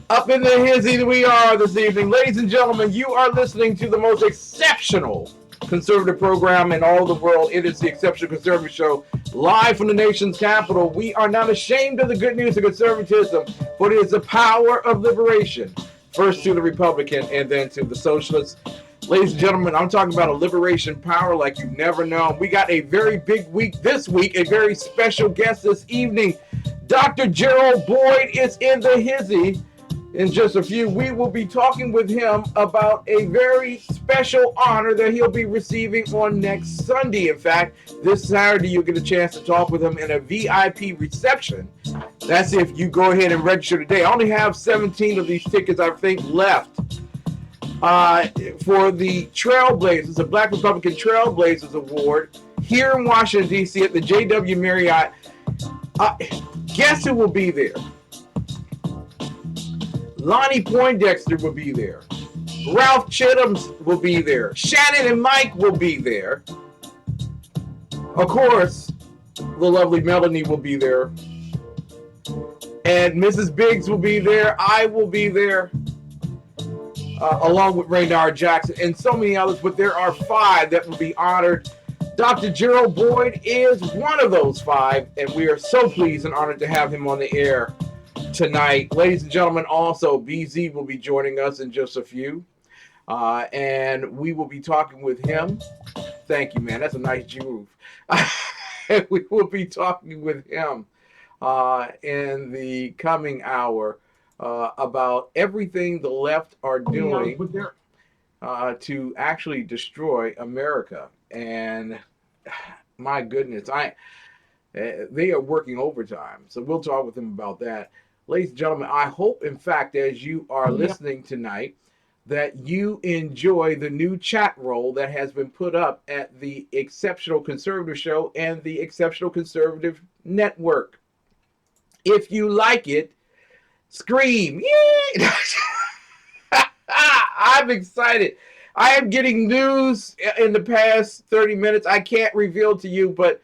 Up in the hizzy we are this evening. Ladies and gentlemen, you are listening to the most exceptional conservative program in all the world. It is the Exceptional Conservative Show, live from the nation's capital. We are not ashamed of the good news of conservatism, for it is the power of liberation. First to the Republican and then to the socialists. Ladies and gentlemen, I'm talking about a liberation power like you've never known. We got a very big week this week, a very special guest this evening. Dr. Gerald Boyd is in the hizzy. In just a few, we will be talking with him about a very special honor that he'll be receiving on next Sunday. In fact, this Saturday you'll get a chance to talk with him in a VIP reception. That's if you go ahead and register today. I only have 17 of these tickets, I think, left for the Trailblazers, the Black Republican Trailblazers Award here in Washington, D.C. at the J.W. Marriott. Guess who will be there? Lonnie Poindexter will be there. Ralph Chittums will be there. Shannon and Mike will be there. Of course, the lovely Melanie will be there. And Mrs. Biggs will be there. I will be there. Along with Raynard Jackson and so many others. But there are 5 that will be honored. Dr. Gerald Boyd is one of those 5. And we are so pleased and honored to have him on the air tonight. Ladies and gentlemen, also BZ will be joining us in just a few, and we will be talking with him. Thank you, man. That's a nice groove. We will be talking with him in the coming hour about everything the left are doing to actually destroy America. And my goodness, they are working overtime. So we'll talk with him about that. Ladies and gentlemen, I hope, in fact, as you are listening tonight, that you enjoy the new chat roll that has been put up at the Exceptional Conservative Show and the Exceptional Conservative Network. If you like it, scream. Yay! I'm excited. I am getting news in the past 30 minutes. I can't reveal to you, but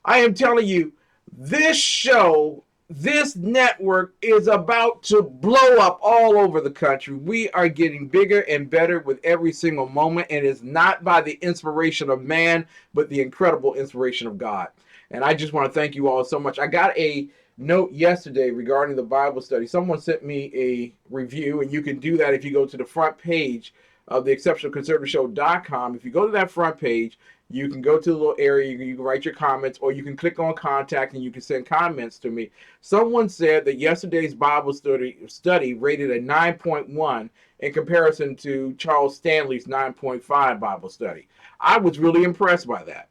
I am telling you, this show, this network is about to blow up all over the country. We are getting bigger and better with every single moment, and it's not by the inspiration of man, but the incredible inspiration of God. And I just want to thank you all so much. I got a note yesterday regarding the Bible study. Someone sent me a review, and you can do that if you go to the front page of the exceptionalconservativeshow.com. If you go to that front page, you can go to the little area, you can write your comments, or you can click on contact and you can send comments to me. Someone said that yesterday's Bible study rated a 9.1 in comparison to Charles Stanley's 9.5 Bible study. I was really impressed by that.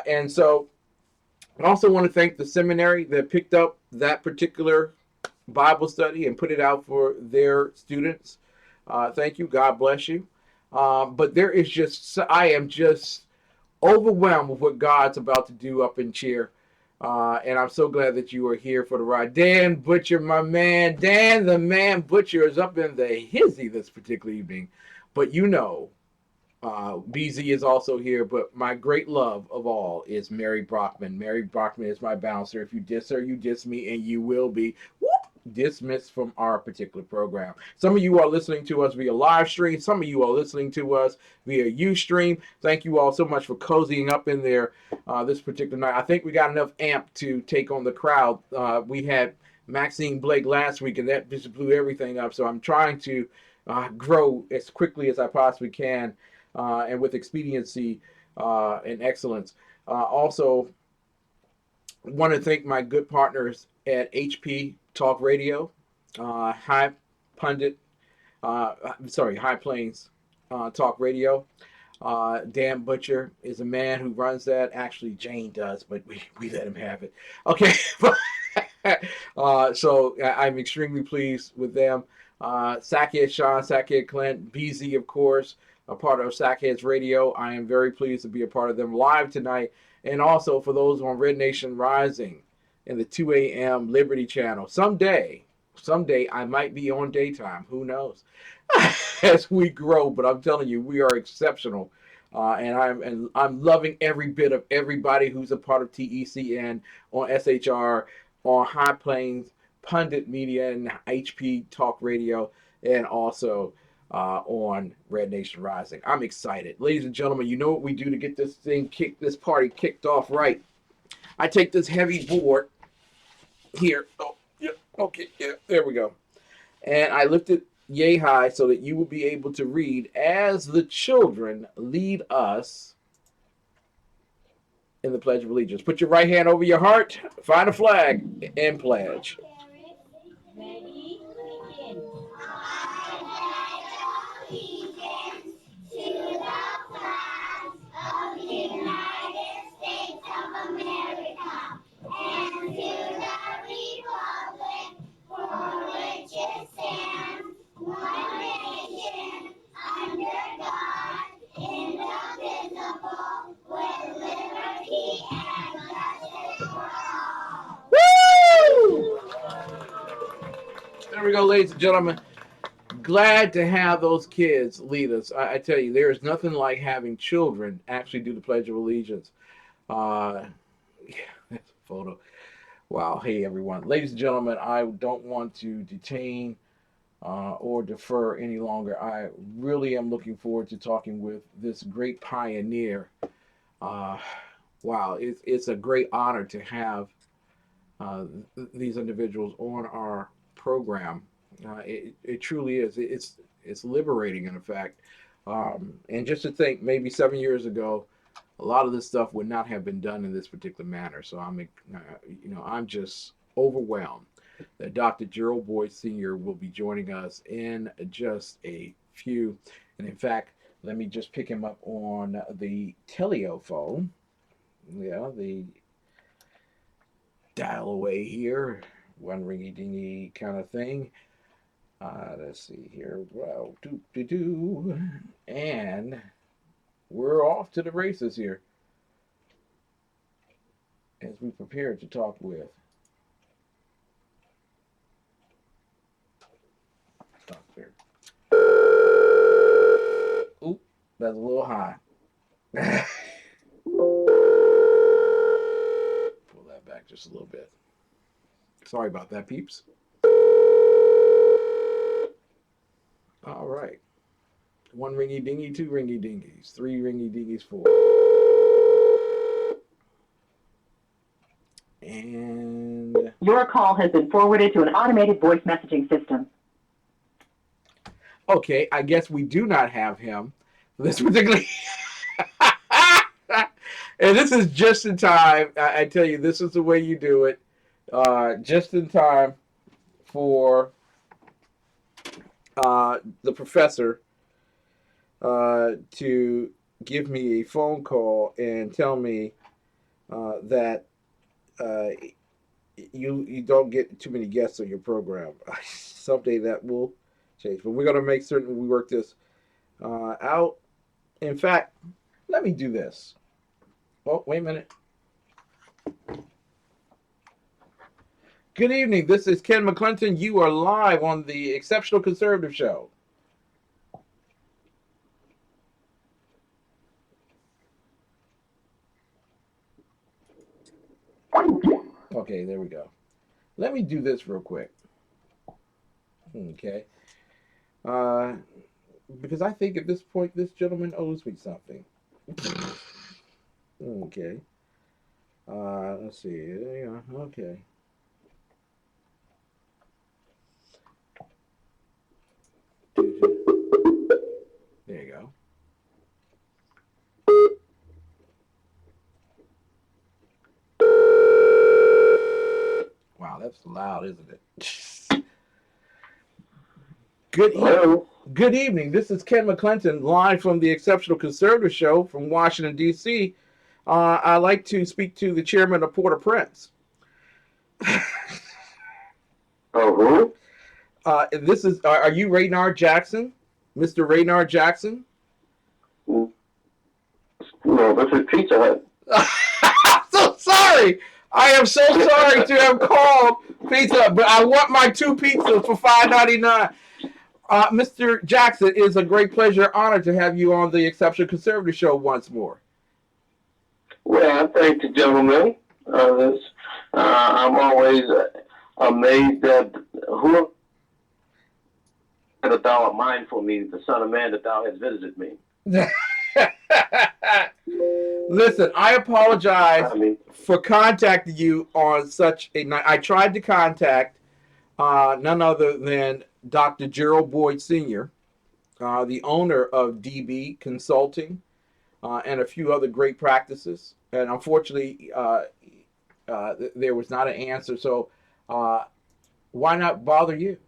And so I also want to thank the seminary that picked up that particular Bible study and put it out for their students. Thank you. God bless you. But there is just, I am just overwhelmed with what God's about to do up in Cheer. And I'm so glad that you are here for the ride. Dan Butcher, my man. Dan the man Butcher is up in the hizzy this particular evening. But you know, BZ is also here. But my great love of all is Mary Brockman. Mary Brockman is my bouncer. If you diss her, you diss me, and you will be dismissed from our particular program. Some of you are listening to us via live stream. Some of you are listening to us via Ustream. Thank you all so much for cozying up in there this particular night. I think we got enough amp to take on the crowd. We had Maxine Blake last week, and that just blew everything up. So I'm trying to grow as quickly as I possibly can and with expediency and excellence. Also, want to thank my good partners at HP Talk Radio, High Plains Talk Radio. Dan Butcher is a man who runs that. Actually, Jane does, but we let him have it. Okay. So I'm extremely pleased with them. Sackhead Sean, Sackhead Clint, BZ, of course, a part of Sackheads Radio. I am very pleased to be a part of them live tonight. And also for those on Red Nation Rising in the 2 a.m. Liberty Channel. Someday I might be on daytime. Who knows? As we grow, but I'm telling you, we are exceptional. And I'm loving every bit of everybody who's a part of TECN on SHR, on High Plains Pundit Media and HP Talk Radio, and also on Red Nation Rising. I'm excited. Ladies and gentlemen, you know what we do to get this party kicked off right. I take this heavy board here. Oh, yeah, okay, yeah, there we go. And I lift it yay high so that you will be able to read as the children lead us in the Pledge of Allegiance. Put your right hand over your heart, find a flag, and pledge. Ready, begin. I pledge allegiance to the flag of the United States of America and to the republic for which it stands, one nation, under God, indivisible, with liberty and justice for all. Woo! There we go, ladies and gentlemen. Glad to have those kids lead us. I tell you, there is nothing like having children actually do the Pledge of Allegiance. Yeah, that's a photo. Wow. Hey, everyone. Ladies and gentlemen, I don't want to detain or defer any longer. I really am looking forward to talking with this great pioneer. Wow, it's a great honor to have these individuals on our program. It truly is. It's liberating, in fact. And just to think, maybe 7 years ago, a lot of this stuff would not have been done in this particular manner. So I'm just overwhelmed that Dr. Gerald Boyd Sr. will be joining us in just a few. And in fact, let me just pick him up on the telephone. Yeah, the dial away here, one ringy dingy kind of thing. Let's see here. Well, and we're off to the races here as we prepare to talk with Dr. Oop, that's a little high. Pull that back just a little bit. Sorry about that, peeps. All right. One ringy dingy, two ringy dingies, three ringy dingies, four. And your call has been forwarded to an automated voice messaging system. Okay, I guess we do not have him for this particular. And this is just in time. I tell you, this is the way you do it. Just in time for the professor to give me a phone call and tell me that you don't get too many guests on your program. Someday that will change, but we're going to make certain we work this out. In fact, let me do this. Oh, wait a minute. Good evening. This is Ken McClinton. You are live on the Exceptional Conservative Show. Okay, there we go. Let me do this real quick. Okay. Because I think at this point, this gentleman owes me something. Okay. Let's see. Okay. There you go. Wow, that's loud, isn't it? Good evening. This is Ken McClinton, live from the Exceptional Conservative Show from Washington, D.C. I'd like to speak to the chairman of Port-au-Prince. Oh, who? This is, are you Raynard Jackson? Mr. Raynard Jackson? No, this is Pizza Hut. I'm so sorry. I am so sorry to have called Pizza Hut, but I want my 2 pizzas for $5.99. Mr. Jackson, it is a great pleasure, honor to have you on the Exceptional Conservative Show once more. Well, I thank the gentleman. I'm always amazed that who that thou art mindful of me, the Son of Man, that thou hast visited me. Listen, I apologize I mean, for contacting you on such a night. I tried to contact none other than Dr. Gerald Boyd Sr., the owner of DB Consulting and a few other great practices. And unfortunately, there was not an answer. So why not bother you?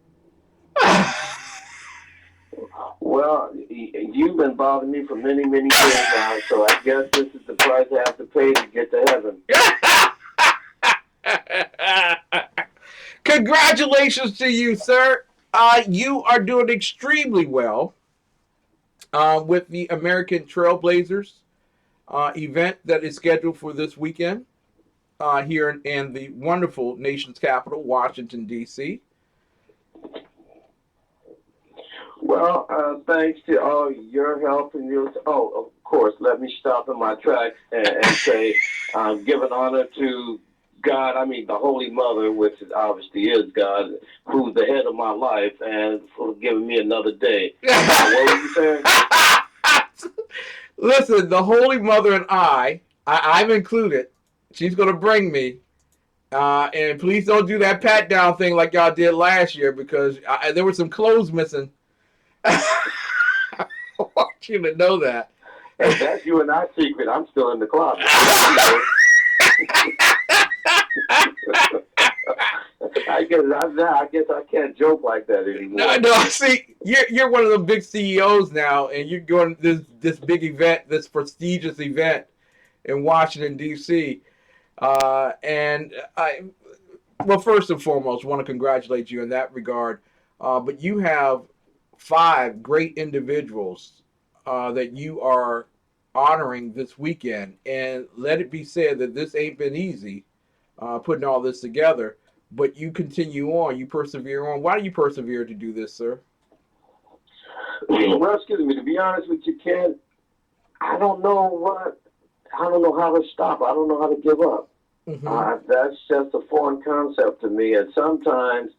well, you've been bothering me for many, many years now, so I guess this is the price I have to pay to get to heaven. Congratulations to you, sir. You are doing extremely well with the American Trailblazers event that is scheduled for this weekend here in the wonderful nation's capital, Washington, D.C. Well, thanks to all your help and yours. Oh, of course, let me stop in my tracks and say, giving honor to God, I mean the Holy Mother, which obviously is God, who's the head of my life, and for giving me another day. What were you saying? Listen, the Holy Mother and I'm included. She's going to bring me. And please don't do that pat down thing like y'all did last year because there were some clothes missing. I want you to know that. If that's you and I secret, I'm still in the closet. I guess I can't joke like that anymore. No, see, you're one of the big CEOs now, and you're going this big event, this prestigious event in Washington D.C. And well, first and foremost, want to congratulate you in that regard. But you have 5 great individuals that you are honoring this weekend, and let it be said that this ain't been easy putting all this together. But you continue on, you persevere on. Why do you persevere to do this, sir? Well, excuse me. To be honest with you, Ken, I don't know how to stop. I don't know how to give up. Mm-hmm. That's just a foreign concept to me. And sometimes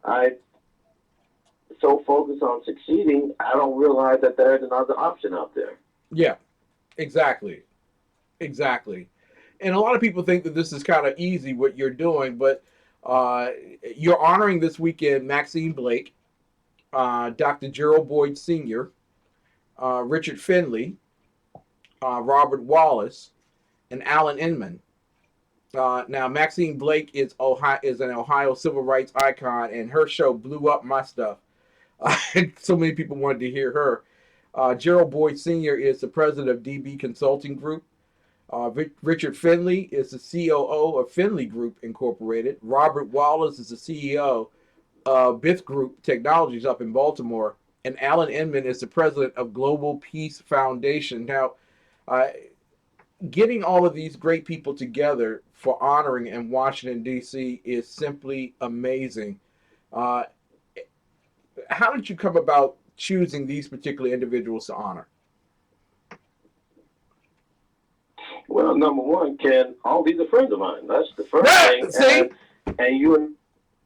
I so focused on succeeding, I don't realize that there's another option out there. Yeah, exactly. And a lot of people think that this is kind of easy what you're doing, but you're honoring this weekend Maxine Blake, Dr. Gerald Boyd Sr., Richard Finley, Robert Wallace, and Alan Inman. Now, Maxine Blake is an Ohio civil rights icon, and her show blew up my stuff. So many people wanted to hear her. Gerald Boyd Sr. is the president of DB Consulting Group. Richard Finley is the COO of Finley Group Incorporated. Robert Wallace is the CEO of Bith Group Technologies up in Baltimore. And Alan Inman is the president of Global Peace Foundation. Now, getting all of these great people together for honoring in Washington, D.C. is simply amazing. How did you come about choosing these particular individuals to honor? Well, number one, Ken, all these are friends of mine. That's the first thing. And you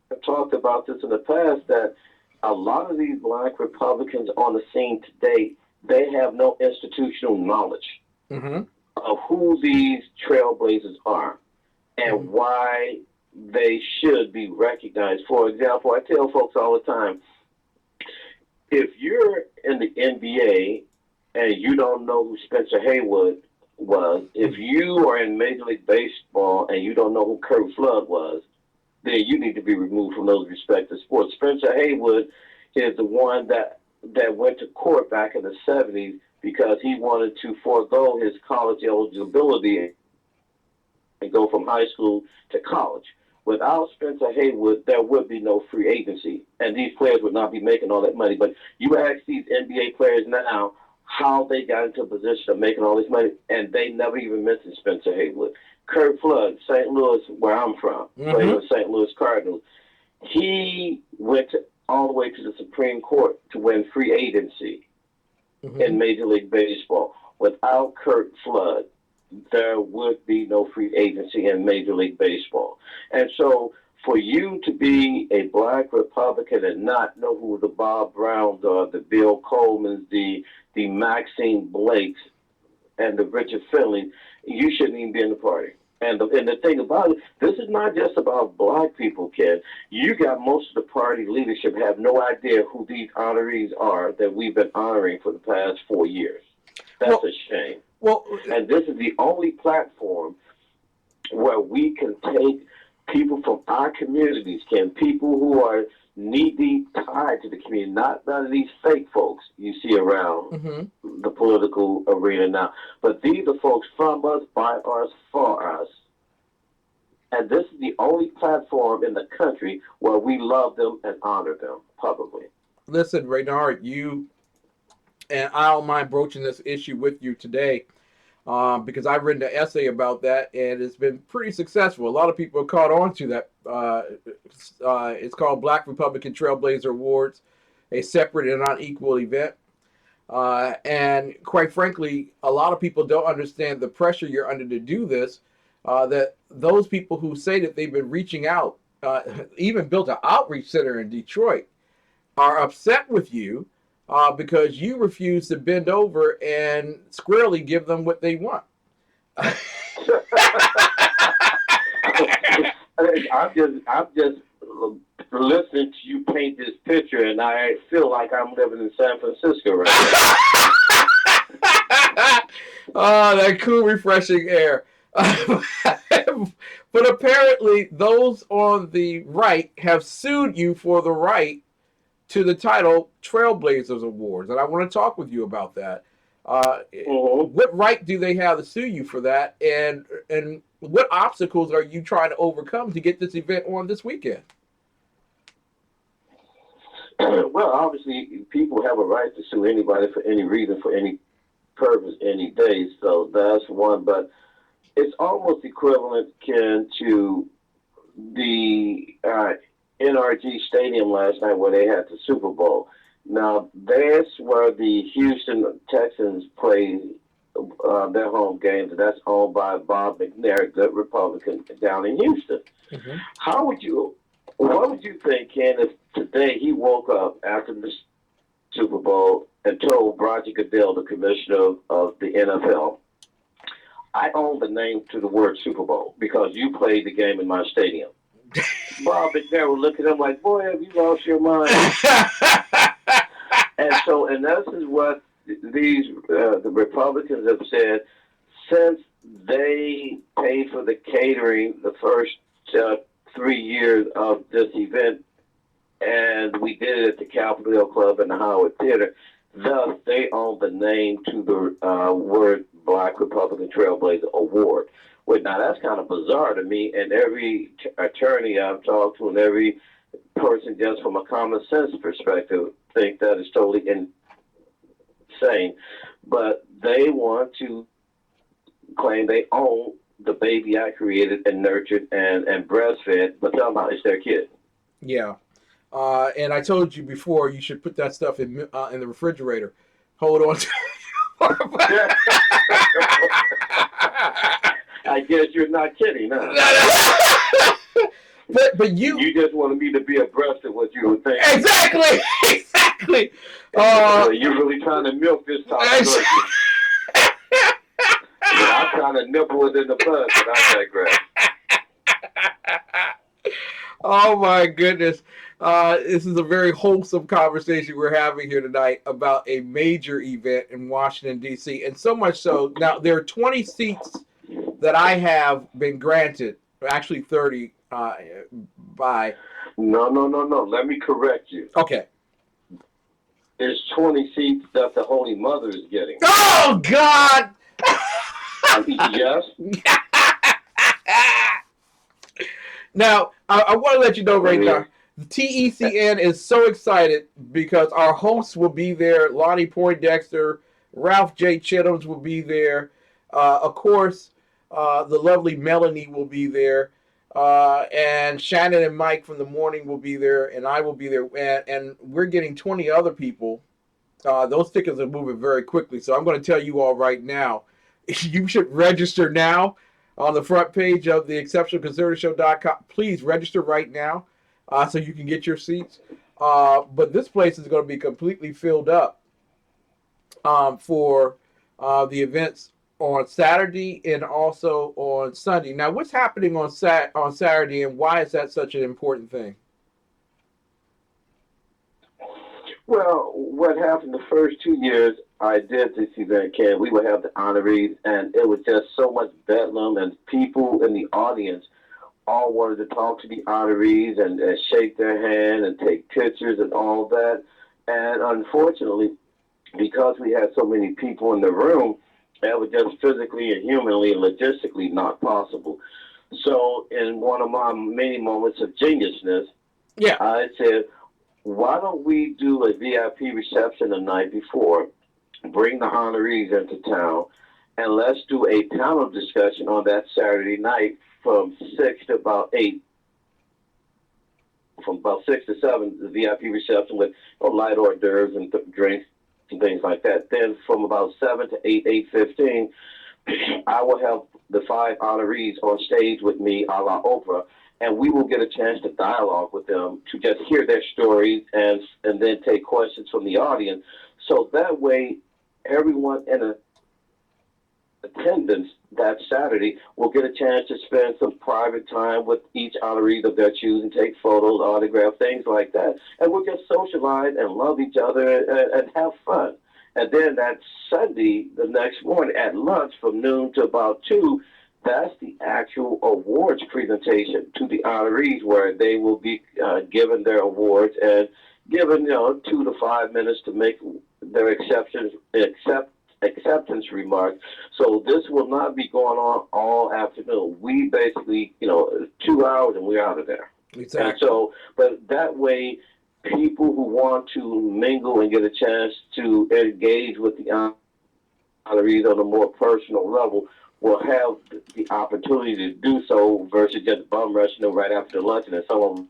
have talked about this in the past, that a lot of these black Republicans on the scene today, they have no institutional knowledge of who these trailblazers are and why they should be recognized. For example, I tell folks all the time, if you're in the NBA and you don't know who Spencer Haywood was, if you are in Major League Baseball and you don't know who Kurt Flood was, then you need to be removed from those respective sports. Spencer Haywood is the one that went to court back in the 70s because he wanted to forego his college eligibility and go from high school to college. Without Spencer Haywood, there would be no free agency, and these players would not be making all that money. But you ask these NBA players now how they got into a position of making all this money, and they never even mentioned Spencer Haywood. Kurt Flood, St. Louis, where I'm from, played with St. Louis Cardinals. He went all the way to the Supreme Court to win free agency in Major League Baseball. Without Kurt Flood, there would be no free agency in Major League Baseball. And so for you to be a black Republican and not know who the Bob Browns are, the Bill Colemans, the Maxine Blakes, and the Richard Finley, you shouldn't even be in the party. And the thing about it, this is not just about black people, Ken. You got most of the party leadership have no idea who these honorees are that we've been honoring for the past 4 years. That's a shame. Well, and this is the only platform where we can take people from our communities, Ken, people who are knee-deep tied to the community, not none of these fake folks you see around the political arena now. But these are folks from us, by us, for us. And this is the only platform in the country where we love them and honor them publicly. Listen, Raynard, you, and I don't mind broaching this issue with you today, because I've written an essay about that, and it's been pretty successful. A lot of people have caught on to that. It's called Black Republican Trailblazer Awards, a separate and unequal event. And quite frankly, a lot of people don't understand the pressure you're under to do this, that those people who say that they've been reaching out, even built an outreach center in Detroit, are upset with you because you refuse to bend over and squarely give them what they want. I'm just listening to you paint this picture, and I feel like I'm living in San Francisco right now. Oh, that cool, refreshing air. But apparently, those on the right have sued you for the right to the title Trailblazers Awards, and I want to talk with you about that. What right do they have to sue you for that, and what obstacles are you trying to overcome to get this event on this weekend? Well, obviously, people have a right to sue anybody for any reason, for any purpose, any day, so that's one, but it's almost equivalent, Ken, to the NRG Stadium last night where they had the Super Bowl. Now, that's where the Houston Texans play their home games, and that's owned by Bob McNair, a good Republican down in Houston. What would you think, Ken, if today he woke up after the Super Bowl and told Roger Goodell, the commissioner of the NFL, I own the name to the word Super Bowl because you played the game in my stadium? Bob McNair would look at him like, boy, have you lost your mind? And so, in essence, what these the Republicans have said, since they paid for the catering the first 3 years of this event, and we did it at the Capitol Club and the Howard Theater, thus they own the name to the word Black Republican Trailblazer Award. Well, now that's kind of bizarre to me, and every attorney I've talked to and every person just from a common sense perspective think that is totally insane. But they want to claim they own the baby I created and nurtured and breastfed, but somehow it's their kid. Yeah. And I told you before, you should put that stuff in the refrigerator. Hold on to I guess you're not kidding, huh? But you just wanted me to be abreast of what you were thinking. Exactly. You're really trying to milk this topic. I'm trying to nibble it in the bud, but I digress. Oh my goodness. This is a very wholesome conversation we're having here tonight about a major event in Washington, D.C. And so much so, now there are 20 seats that I have been granted, actually 30 by... No. Let me correct you. Okay. There's 20 seats that the Holy Mother is getting. Oh, God! Yes. Now, I want to let you know right now, the TECN is so excited because our hosts will be there. Lonnie Poindexter, Ralph J. Chittums will be there. Of course, the lovely Melanie will be there. And Shannon and Mike from the morning will be there, and I will be there. And we're getting 20 other people. Those tickets are moving very quickly. So I'm going to tell you all right now, You should register now on the front page of the exceptionalconservativeShow.com. Please register right now so you can get your seats. But this place is going to be completely filled up for the events on Saturday and also on Sunday. Now, what's happening on Saturday, and why is that such an important thing? Well, what happened the first 2 years I did this event, Ken, we would have the honorees, and it was just so much bedlam, and people in the audience all wanted to talk to the honorees and shake their hand and take pictures and all that. And unfortunately, because we had so many people in the room, that was just physically and humanly and logistically not possible. So in one of my many moments of geniusness, Yeah. I said, why don't we do a VIP reception the night before, bring the honorees into town, and let's do a panel discussion on that Saturday night from 6 to about 8. From about 6 to 7, the VIP reception with light hors d'oeuvres and drinks and things like that. Then from about 7 to 8, 8:15, I will have the 5 honorees on stage with me a la Oprah, and we will get a chance to dialogue with them, to just hear their stories and then take questions from the audience. So that way, everyone in attendance that Saturday will get a chance to spend some private time with each honoree of their choosing, take photos, autograph, things like that. And we'll just socialize and love each other and have fun. And then that Sunday, the next morning at lunch from noon to about 2, that's the actual awards presentation to the honorees, where they will be given their awards and given 2 to 5 minutes to make their acceptance remarks. So this will not be going on all afternoon. We basically 2 hours and we're out of there. Exactly. And so, but that way, people who want to mingle and get a chance to engage with the honorees on a more personal level will have the opportunity to do so, versus just bum rushing them right after lunch, and then some of them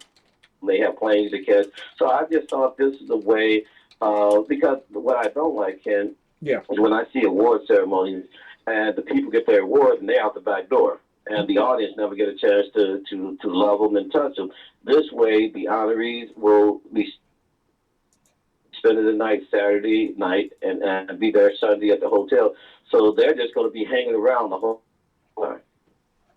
may have planes to catch. So I just thought this is the way, because what I don't like, Ken, is when I see award ceremonies and the people get their awards and they're out the back door, and the audience never get a chance to love them and touch them. This way, the honorees will be spending the night Saturday night and be there Sunday at the hotel. So they're just going to be hanging around the whole time.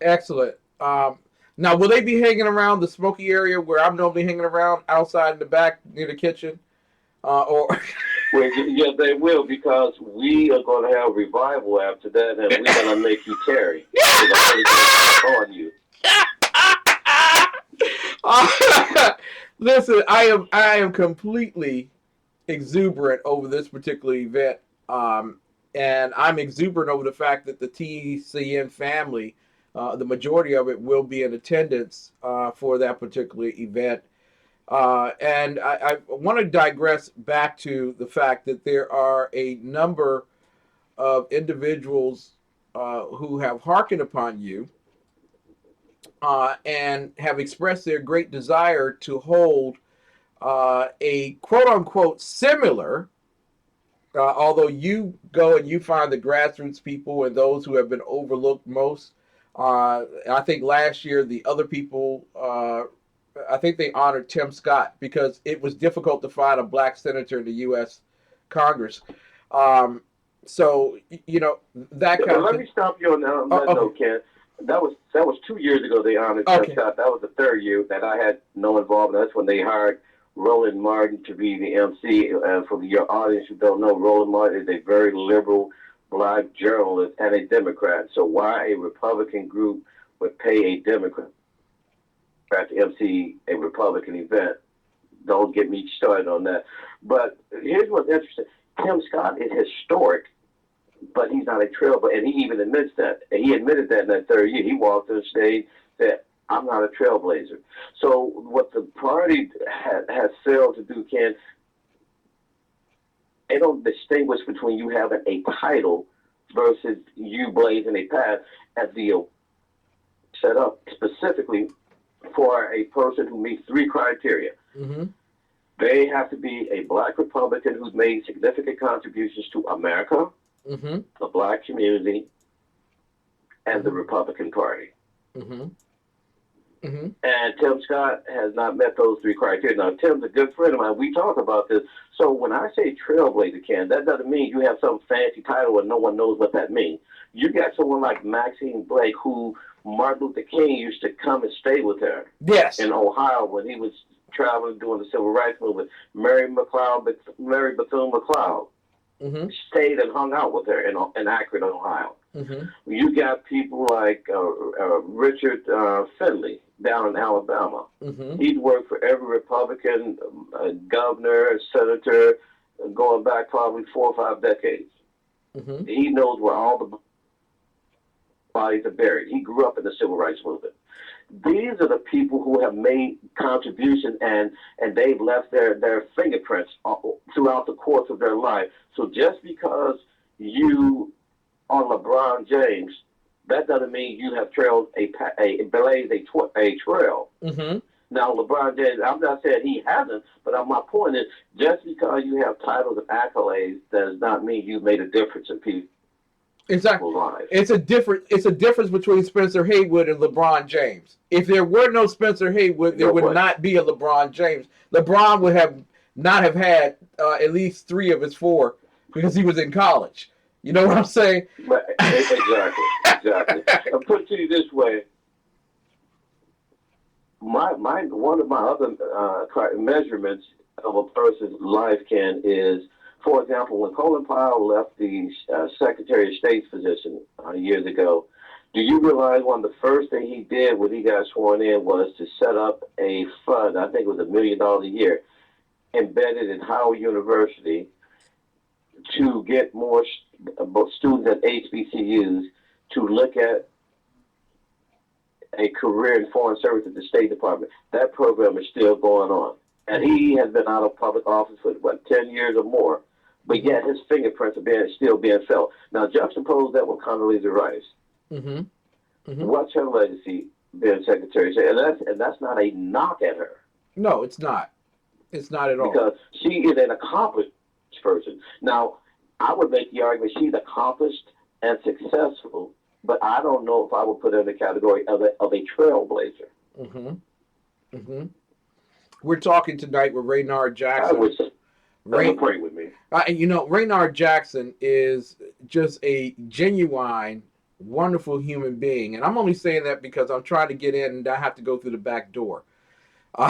Excellent. Now, will they be hanging around the smoky area where I'm normally hanging around, outside in the back near the kitchen? Or Well, yeah, they will, because we are going to have revival after that, and we're going to make you tarry. On you. Listen, I am completely exuberant over this particular event, and I'm exuberant over the fact that the TECN family, the majority of it, will be in attendance for that particular event. And I want to digress back to the fact that there are a number of individuals who have hearkened upon you and have expressed their great desire to hold a quote-unquote similar, although you go and you find the grassroots people and those who have been overlooked most. I think last year the other people, I think they honored Tim Scott, because it was difficult to find a black senator in the U.S. Congress. So, that kind of Let thing. me stop you on that note, Ken. That was 2 years ago they honored Tim Scott. That was the third year that I had no involvement. That's when they hired Roland Martin to be the MC. And for your audience who don't know, Roland Martin is a very liberal black journalist and a Democrat. So why a Republican group would pay a Democrat to MC a Republican event? Don't get me started on that. But here's what's interesting. Tim Scott is historic, but he's not a trailblazer, and he even admits that. And he admitted that in that third year. He walked on stage, said, I'm not a trailblazer. So what the party has failed to do, Ken, they don't distinguish between you having a title versus you blazing a path at the set up specifically for a person who meets 3 criteria. Mm-hmm. They have to be a black Republican who's made significant contributions to America, Mm-hmm. the black community, and the Republican Party. Mm-hmm. Mm-hmm. And Tim Scott has not met those three criteria. Now, Tim's a good friend of mine. We talk about this. So when I say Trailblazer, Ken, that doesn't mean you have some fancy title and no one knows what that means. You got someone like Maxine Blake, who Martin Luther King used to come and stay with her. Yes. In Ohio when he was traveling doing the civil rights movement. Mary Bethune-McLeod Mm-hmm. stayed and hung out with her in Akron, Ohio. Mm-hmm. You got people like Richard Finley down in Alabama. Mm-hmm. He'd worked for every Republican governor, senator, going back probably 4 or 5 decades. Mm-hmm. He knows where all the bodies are buried. He grew up in the civil rights movement. These are the people who have made contributions and they've left their fingerprints throughout the course of their life. So just because you are LeBron James, that doesn't mean you have trailed blazed a trail. Mm-hmm. Now, LeBron James, I'm not saying he hasn't, but my point is, just because you have titles and accolades does not mean you made a difference in people's Exactly. lives. It's a difference between Spencer Haywood and LeBron James. If there were no Spencer Haywood, there would not be a LeBron James. LeBron would not have had at least 3 of his 4 because he was in college. You know what I'm saying? But, exactly. I'll put it to you this way. One of my other measurements of a person's life, Ken, is, for example, when Colin Powell left the Secretary of State's position years ago, do you realize one of the first things he did when he got sworn in was to set up a fund, I think it was $1 million a year, embedded in Howard University to get more students at HBCUs to look at a career in foreign service at the State Department. That program is still going on. And he has been out of public office for, 10 years or more. But yet his fingerprints are still being felt. Now, juxtapose that with Condoleezza Rice. Mm-hmm. Mm-hmm. What's her legacy being Secretary of State? And that's not a knock at her. No, it's not. It's not at all. Because she is an accomplished person. Now, I would make the argument she's accomplished and successful, but I don't know if I would put her in the category of a trailblazer. Mm-hmm. Mm-hmm. We're talking tonight with Raynard Jackson. I would say, pray with me. Raynard Jackson is just a genuine, wonderful human being. And I'm only saying that because I'm trying to get in and I have to go through the back door. You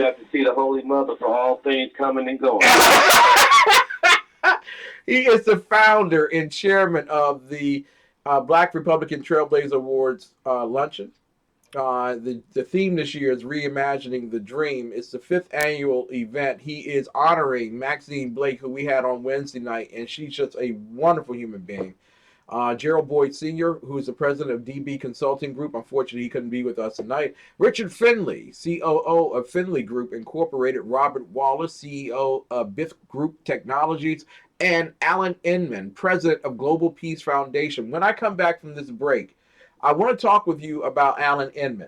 have to see the Holy Mother for all things coming and going. He is the founder and chairman of the Black Republican Trailblazer Awards luncheon. The theme this year is Reimagining the Dream. It's the 5th annual event. He is honoring Maxine Blake, who we had on Wednesday night, and she's just a wonderful human being. Gerald Boyd Sr., who is the president of DB Consulting Group. Unfortunately, he couldn't be with us tonight. Richard Finley, COO of Finley Group Incorporated. Robert Wallace, CEO of Biff Group Technologies. And Alan Inman, president of Global Peace Foundation. When I come back from this break, I want to talk with you about Alan Inman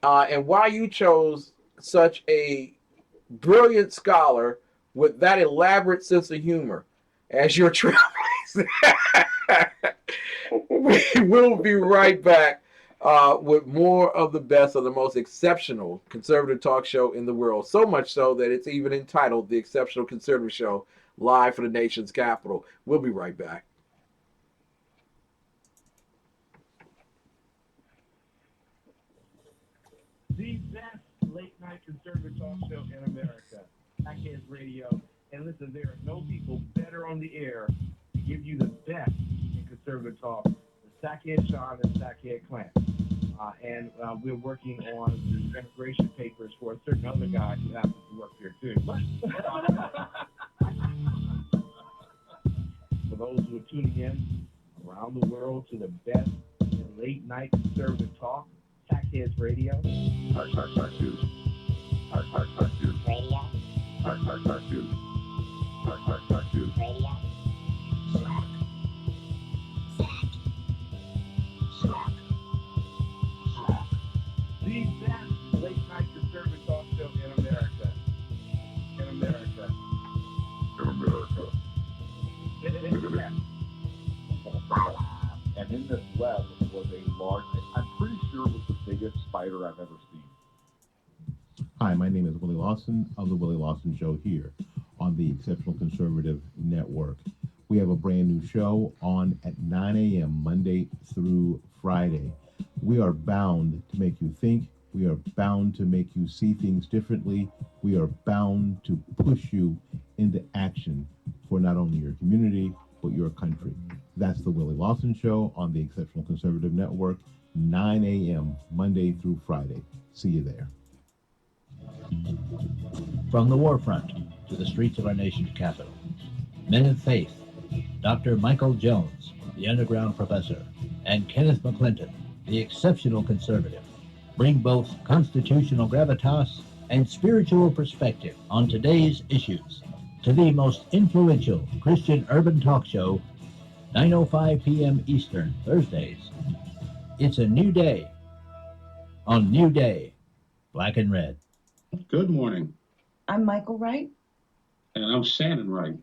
and why you chose such a brilliant scholar with that elaborate sense of humor as your trailblazer. We will be right back with more of the best of the most exceptional conservative talk show in the world. So much so that it's even entitled The Exceptional Conservative Show, live from the nation's capital. We'll be right back. The best late-night conservative talk show in America, TECN Radio. And listen, there are no people better on the air to give you the best in conservative talk than TECN Sean and TECN Clint. And we're working on the immigration papers for a certain other guy who happens to work here too. For those who are tuning in around the world to the best in late-night conservative talk, TECN Radio. Radio. Radio. The best late-night conservative talk show in America. In America. And I've ever seen. Hi, my name is Willie Lawson of The Willie Lawson Show here on the Exceptional Conservative Network. We have a brand new show on at 9 a.m. Monday through Friday. We are bound to make you think. We are bound to make you see things differently. We are bound to push you into action for not only your community, but your country. That's The Willie Lawson Show on the Exceptional Conservative Network, 9 a.m. Monday through Friday. See you there. From the war front to the streets of our nation's capital, men of faith, Dr. Michael Jones, the underground professor, and Kenneth McClinton, the exceptional conservative, bring both constitutional gravitas and spiritual perspective on today's issues to the most influential Christian urban talk show, 9:05 p.m. Eastern, Thursdays. It's a new day on New Day, Black and Red. Good morning, I'm Michael Wright. and I'm Shannon Wright.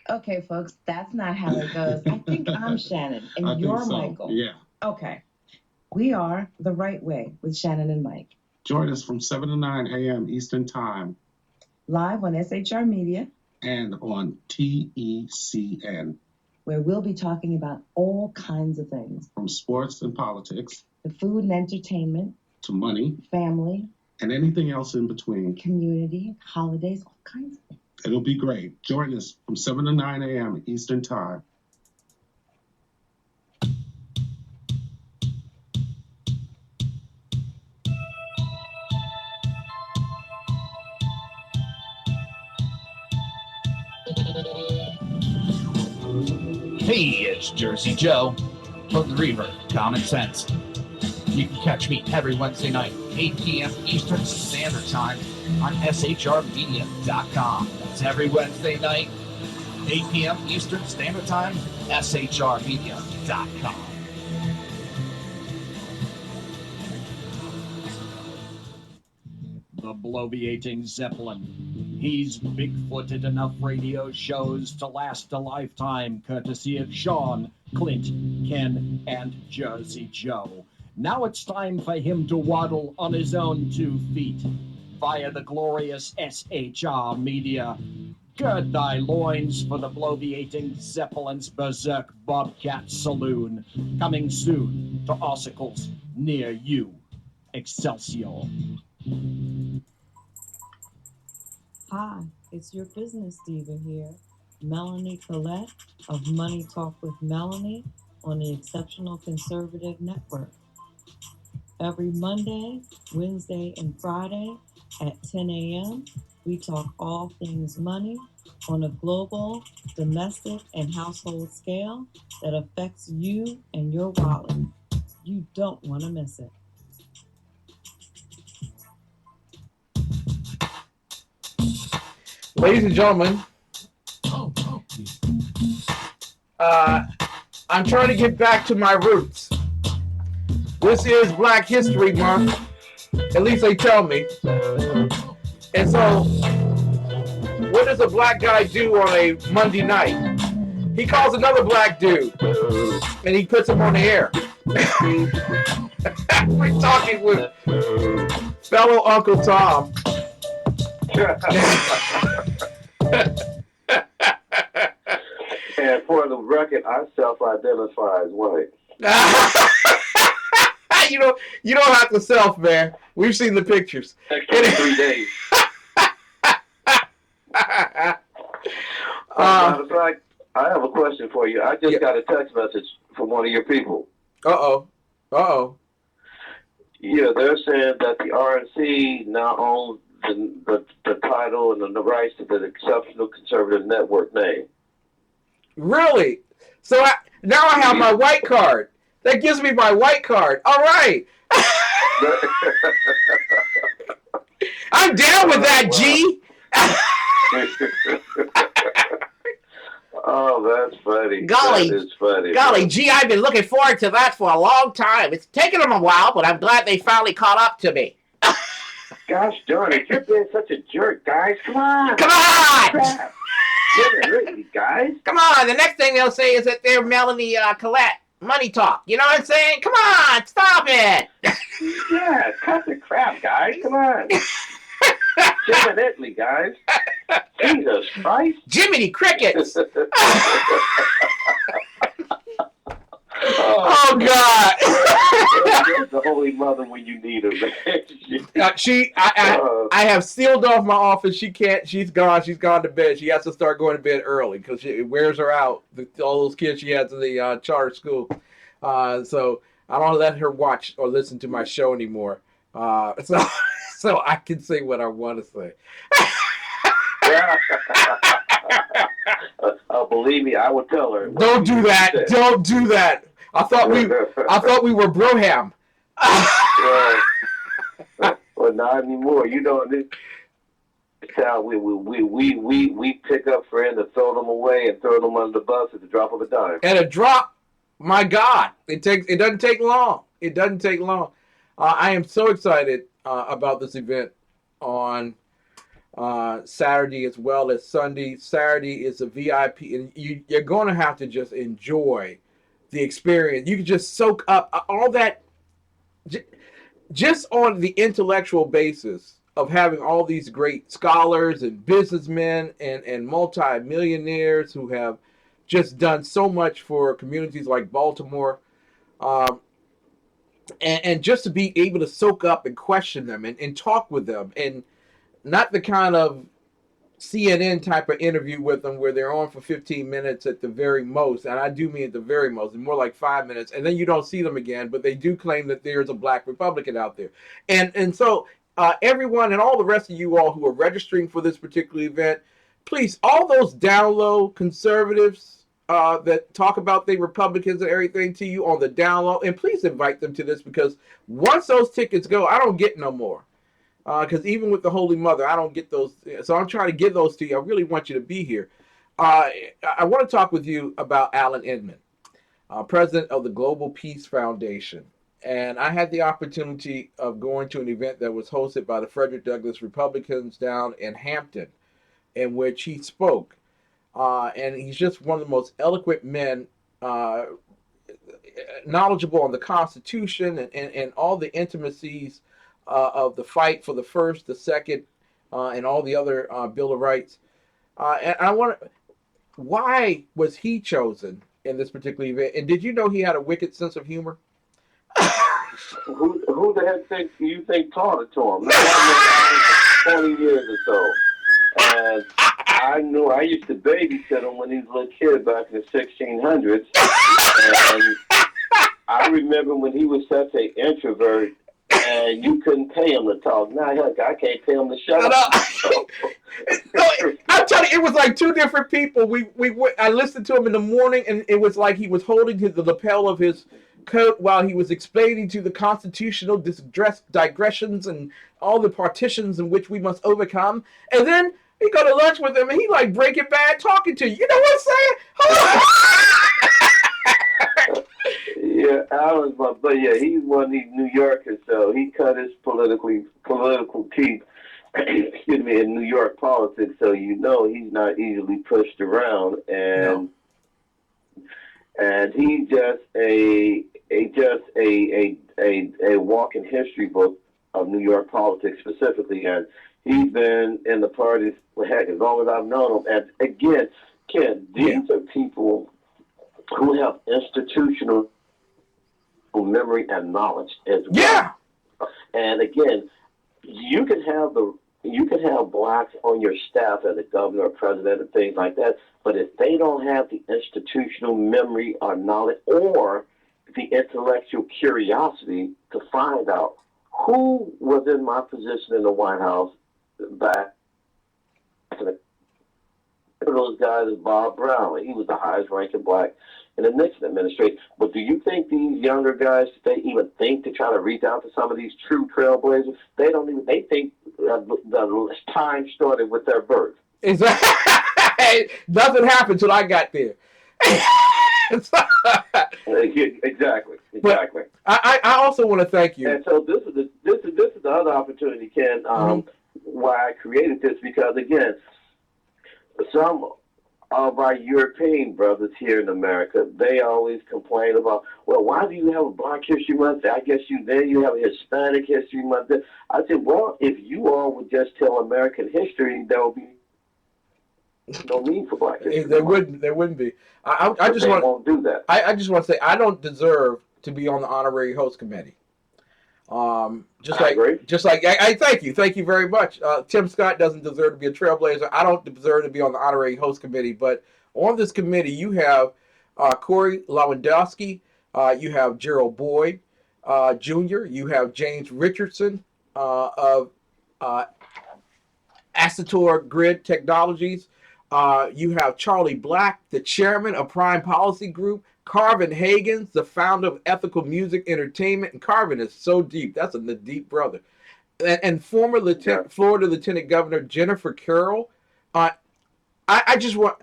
Okay, folks, that's not how it goes. I think I'm Shannon, and I think you're so. Michael. Yeah. Okay. We are The Right Way with Shannon and Mike, Join us from 7 to 9 a.m. Eastern Time live on SHR Media, and on TECN, where we'll be talking about all kinds of things, from sports and politics the food and entertainment, to money family, and anything else in between. community, holidays, all kinds of things. It'll be great. Join us from 7 to 9 a.m. Eastern Time. Hey, it's Jersey Joe from the Reaver Common Sense. You can catch me every Wednesday night, 8 p.m. Eastern Standard Time on shrmedia.com. That's every Wednesday night, 8 p.m. Eastern Standard Time, shrmedia.com. The Bloviating Zeppelin. He's big-footed enough radio shows to last a lifetime, courtesy of Sean, Clint, Ken, and Jersey Joe. Now it's time for him to waddle on his own 2 feet via the glorious SHR Media. Gird thy loins for the Bloviating Zeppelin's Berserk Bobcat Saloon, coming soon to ossicles near you. Excelsior. Hi, it's your business diva here, Melanie Collette of Money Talk with Melanie on the Exceptional Conservative Network. Every Monday, Wednesday, and Friday at 10 a.m., we talk all things money on a global, domestic, and household scale that affects you and your wallet. You don't want to miss it. Ladies and gentlemen, I'm trying to get back to my roots. This is Black History Month, at least they tell me. And so, what does a black guy do on a Monday night? He calls another black dude, and he puts him on the air. We're talking with fellow Uncle Tom. And for the record, I self-identify as white. You don't have to self, man. We've seen the pictures. Extra 3 days. Matter of fact, I have a question for you. I just got a text message from one of your people. Uh-oh. Yeah, they're saying that the RNC now owns the title and the rights to the Exceptional Conservative Network name. Really? So now I have my white card. That gives me my white card. All right. I'm down with that, G. Oh, that's funny. Golly. That is funny. Golly, G, I've been looking forward to that for a long time. It's taken them a while, but I'm glad they finally caught up to me. Gosh darn it, you're being such a jerk, guys. Come on. Come on! Really, guys? Come on, the next thing they'll say is that they're Melanie Collette. Money Talk. You know what I'm saying? Come on, stop it. Yeah, cut the crap, guys. Come on. Jim Italy, guys. Jesus Christ. Jiminy Crickets. Oh God! The Holy Mother when you need her. I have sealed off my office. She can't. She's gone. She's gone to bed. She has to start going to bed early because it wears her out. All those kids she has in the charter school. So I don't let her watch or listen to my show anymore. So I can say what I want to say. Believe me, I would tell her. Don't do that. Don't do that. I thought we were broham. Well, not anymore. You know, this how we pick up friends and throw them away and throw them under the bus at the drop of a dime. At a drop, my God, it doesn't take long. It doesn't take long. I am so excited about this event on Saturday as well as Sunday. Saturday is a VIP, and you're going to have to just enjoy the experience. You can just soak up all that just on the intellectual basis of having all these great scholars and businessmen and multi-millionaires who have just done so much for communities like Baltimore. And just to be able to soak up and question them and talk with them, and not the kind of CNN type of interview with them where they're on for 15 minutes at the very most, and I do mean at the very most, and more like 5 minutes, and then you don't see them again, but they do claim that there's a black Republican out there. And so everyone and all the rest of you all who are registering for this particular event, please, all those down low conservatives that talk about the Republicans and everything to you on the down low, and please invite them to this, because once those tickets go, I don't get no more. Because even with the Holy Mother, I don't get those. So I'm trying to give those to you. I really want you to be here. I want to talk with you about Alan Inman, president of the Global Peace Foundation. And I had the opportunity of going to an event that was hosted by the Frederick Douglass Republicans down in Hampton, in which he spoke. And he's just one of the most eloquent men, knowledgeable on the Constitution and all the intimacies of the fight for the first, the second, and all the other Bill of Rights. And I want to, why was he chosen in this particular event? And did you know he had a wicked sense of humor? Who the heck do you think taught it to him? I've known him for 20 years or so. And I used to babysit him when he was a little kid back in the 1600s. And I remember when he was such an introvert, and you couldn't pay him to talk. Now, heck, I can't pay him to shut up. I'm telling you, it was like two different people. I listened to him in the morning, and it was like he was holding the lapel of his coat while he was explaining to the constitutional digressions and all the partitions in which we must overcome. And then he go to lunch with him, and he like Breaking Bad talking to you. You know what I'm saying? Yeah, Alan's but yeah, he's one of these New Yorkers, so he cut his political teeth, excuse me, in New York politics, so you know he's not easily pushed around, and he's just a walking history book of New York politics specifically, and he's been in the parties, heck, as long as I've known him. And again, Ken, these are people who have institutional memory and knowledge as well. Yeah. And again, you can have blacks on your staff as a governor or president and things like that, but if they don't have the institutional memory or knowledge or the intellectual curiosity to find out who was in my position in the White House back in the those guys is Bob Brown. He was the highest ranking black in the Nixon administration. But do you think these younger guys, they even think to try to reach out to some of these true trailblazers? They don't even, they think the time started with their birth. Exactly. Nothing happened till I got there. Exactly. But I also want to thank you. And so this is the other opportunity, Ken, why I created this, because again, some of our European brothers here in America. They always complain about, well, why do you have a Black History Month? I guess you have a Hispanic History Month. I said, well, if you all would just tell American history, there will be no need for Black History Month. There wouldn't be. I just won't do that. I just want to say I don't deserve to be on the honorary host committee. Just like I thank you very much. Tim Scott doesn't deserve to be a Trailblazer. I don't deserve to be on the honorary host committee. But on this committee, you have Corey Lewandowski, you have Gerald Boyd Jr., you have James Richardson of Astator Grid Technologies, you have Charlie Black, the chairman of Prime Policy Group. Carvin Hagens, the founder of Ethical Music Entertainment, and Carvin is so deep. That's a deep brother. And former Florida Lieutenant Governor Jennifer Carroll. I just want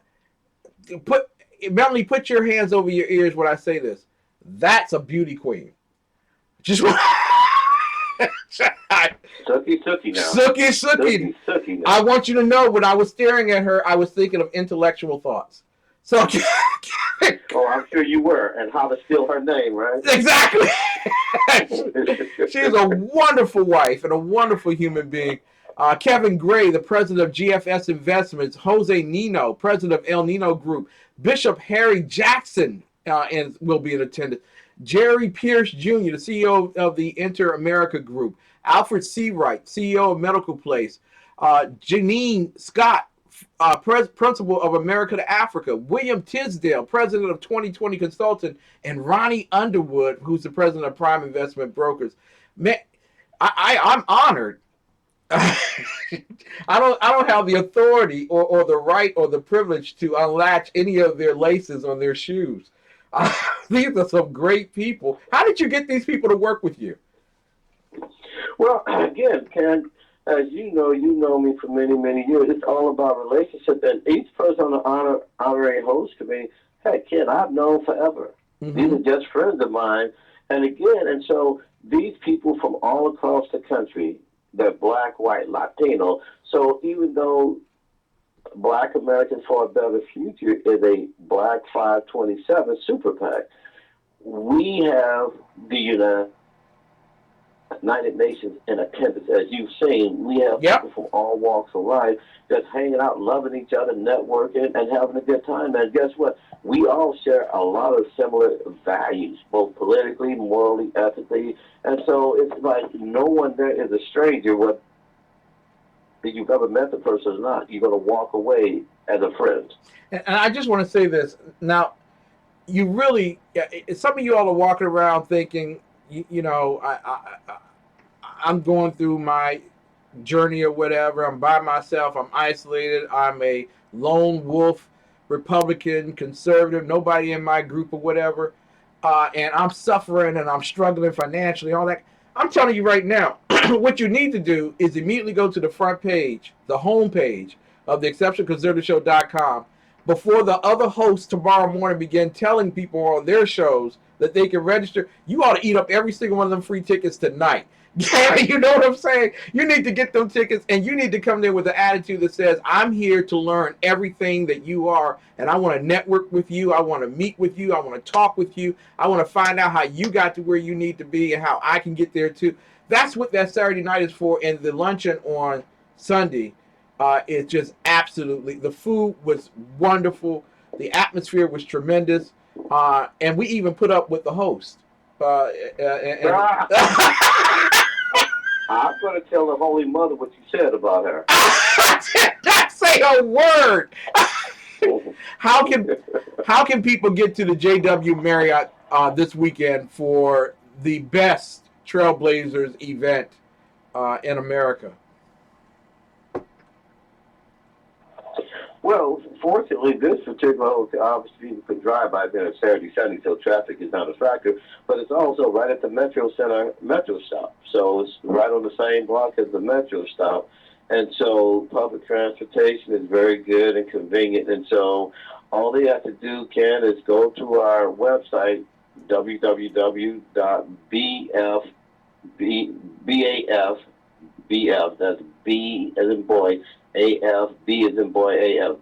to Melanie, put your hands over your ears when I say this. That's a beauty queen. Just want. Sookie now. Sookie now. I want you to know when I was staring at her, I was thinking of intellectual thoughts. So. Oh, I'm sure you were, and how to steal her name, right? Exactly. She's a wonderful wife and a wonderful human being. Kevin Gray, the president of GFS Investments. Jose Nino, president of El Nino Group. Bishop Harry Jackson and will be in attendance. Jerry Pierce Jr., the CEO of the Inter-America Group. Alfred Seawright, CEO of Medical Place. Janine Scott, principal of America to Africa. William Tisdale, president of 2020 Consultant, and Ronnie Underwood, who's the president of Prime Investment Brokers. Man, I'm honored. I don't have the authority or the right or the privilege to unlatch any of their laces on their shoes. These are some great people. How did you get these people to work with you? Well, again, Ken, as you know me for many, many years. It's all about relationship. And each person on the honorary host committee, hey, Ken, I've known forever. Mm-hmm. These are just friends of mine. And so these people from all across the country, they're Black, white, Latino. So even though Black Americans for a Better Future is a Black 527 super PAC, we have the United Nations in attendance. As you've seen, we have people from all walks of life just hanging out, loving each other, networking, and having a good time. And guess what? We all share a lot of similar values, both politically, morally, ethically. And so it's like no one there is a stranger, whether you've ever met the person or not. You're going to walk away as a friend. And I just want to say this. Now, you really, some of you all are walking around thinking, I'm going through my journey or whatever. I'm by myself. I'm isolated. I'm a lone wolf, Republican, conservative, nobody in my group or whatever. And I'm suffering and I'm struggling financially, all that. I'm telling you right now, what you need to do is immediately go to the front page, the home page of the exceptionalconservativeshow.com before the other hosts tomorrow morning begin telling people on their shows that they can register. You ought to eat up every single one of them free tickets tonight. You know what I'm saying? You need to get them tickets, and you need to come there with an attitude that says, I'm here to learn everything that you are, and I want to network with you. I want to meet with you. I want to talk with you. I want to find out how you got to where you need to be and how I can get there too. That's what that Saturday night is for, and the luncheon on Sunday is just absolutely, the food was wonderful. The atmosphere was tremendous, and we even put up with the host. I'm going to tell the Holy Mother what you said about her. Not say a word. How can people get to the JW Marriott this weekend for the best Trailblazers event in America? Well, fortunately, this particular hotel, obviously, you could drive by there on Saturday, Sunday, so traffic is not a factor. But it's also right at the Metro Center Metro stop. So it's right on the same block as the Metro stop. And so public transportation is very good and convenient. And so all they have to do, Ken, is go to our website, www.baf, that's B as in boy, AFB as in boy,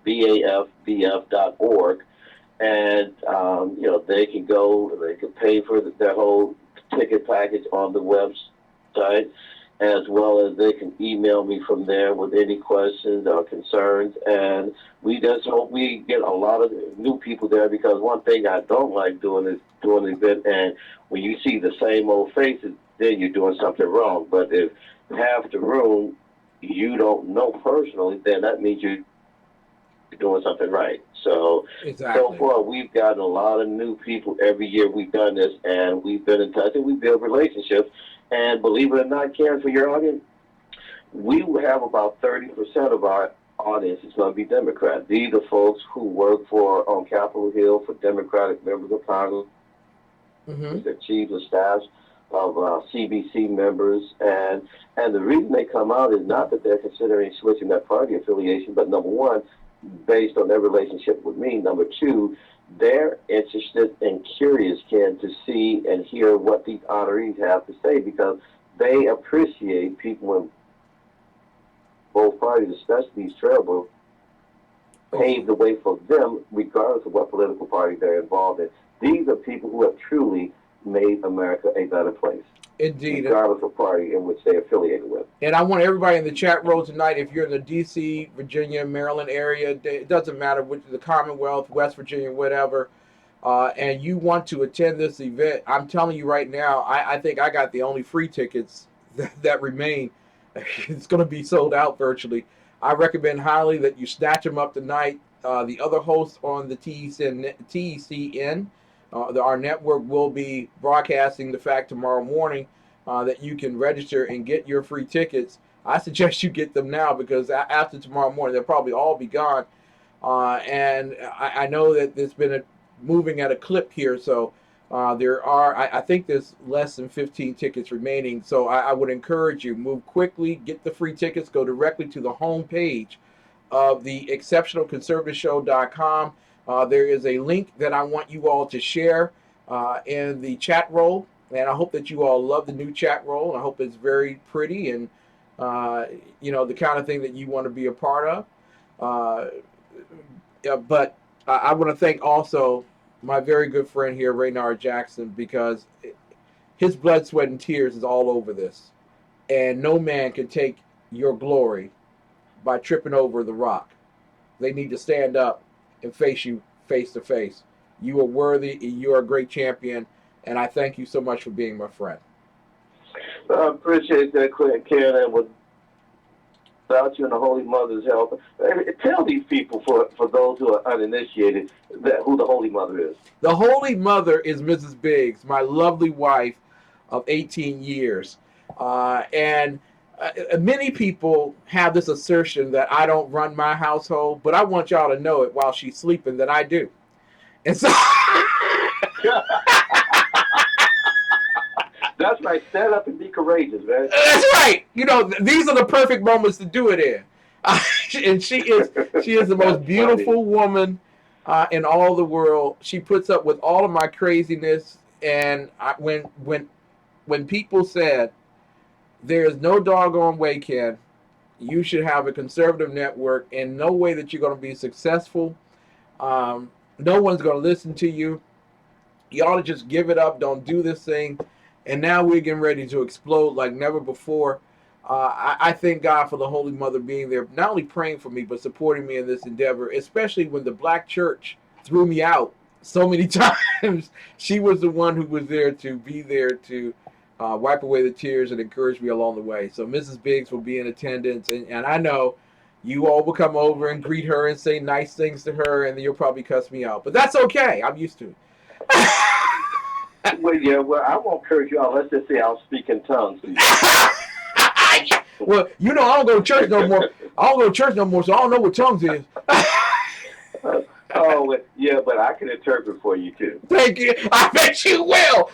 BAFBF.org. And, they can go, they can pay for their whole ticket package on the website, as well as they can email me from there with any questions or concerns. And we just hope we get a lot of new people there, because one thing I don't like doing is doing an event, and when you see the same old faces, then you're doing something wrong. But if half the room you don't know personally, then that means you're doing something right. So, So far, we've gotten a lot of new people every year we've done this, and we've been in touch, and we build relationships. And believe it or not, Karen, for your audience, we have about 30% of our audience is going to be Democrats. These are folks who work on Capitol Hill for Democratic members of Congress, the chiefs of staffs of CBC members, and the reason they come out is not that they're considering switching their party affiliation, but number one, based on their relationship with me. Number two, they're interested and curious, Ken, to see and hear what these honorees have to say, because they appreciate people in both parties, especially these trailblazers, pave the way for them, regardless of what political party they're involved in. These are people who have truly made America a better place. Indeed. Regardless of party in which they're affiliated with. And I want everybody in the chat room tonight, if you're in the D.C., Virginia, Maryland area, it doesn't matter which, the Commonwealth, West Virginia, whatever, and you want to attend this event, I'm telling you right now, I think I got the only free tickets that remain. It's going to be sold out virtually. I recommend highly that you snatch them up tonight. The other hosts on the TECN, our network, will be broadcasting the fact tomorrow morning that you can register and get your free tickets. I suggest you get them now, because after tomorrow morning, they'll probably all be gone. And I know that it's been moving at a clip here, so I think there's less than 15 tickets remaining. So I would encourage you, move quickly, get the free tickets, go directly to the home page of the exceptionalconservativeshow.com. There is a link that I want you all to share in the chat roll, and I hope that you all love the new chat roll. I hope it's very pretty and the kind of thing that you want to be a part of. But I want to thank also my very good friend here, Raynard Jackson, because his blood, sweat, and tears is all over this, and no man can take your glory by tripping over the rock. They need to stand up and face you face to face. You are worthy, you are a great champion, and I thank you so much for being my friend. I appreciate that, Ken, and without you and the Holy Mother's help, tell these people, for those who are uninitiated, who the Holy Mother is. The Holy Mother is Mrs. Biggs, my lovely wife of 18 years. And many people have this assertion that I don't run my household, but I want y'all to know it while she's sleeping that I do. And so that's right. Stand up and be courageous, man. That's right. These are the perfect moments to do it in. And she is the most beautiful woman in all the world. She puts up with all of my craziness. And when people said, there is no doggone way, Ken, you should have a conservative network, and no way that you're going to be successful. No one's going to listen to you. You ought to just give it up. Don't do this thing. And now we're getting ready to explode like never before. I thank God for the Holy Mother being there, not only praying for me, but supporting me in this endeavor, especially when the black church threw me out so many times. She was the one who was there to be there to wipe away the tears and encourage me along the way. So Mrs. Biggs will be in attendance, and I know you all will come over and greet her and say nice things to her, and then you'll probably cuss me out. But that's okay. I'm used to it. Well, I won't curse you out. Let's just say I'll speak in tongues to you. Well, I don't go to church no more. So I don't know what tongues is. Yeah, but I can interpret for you, too. Thank you. I bet you will.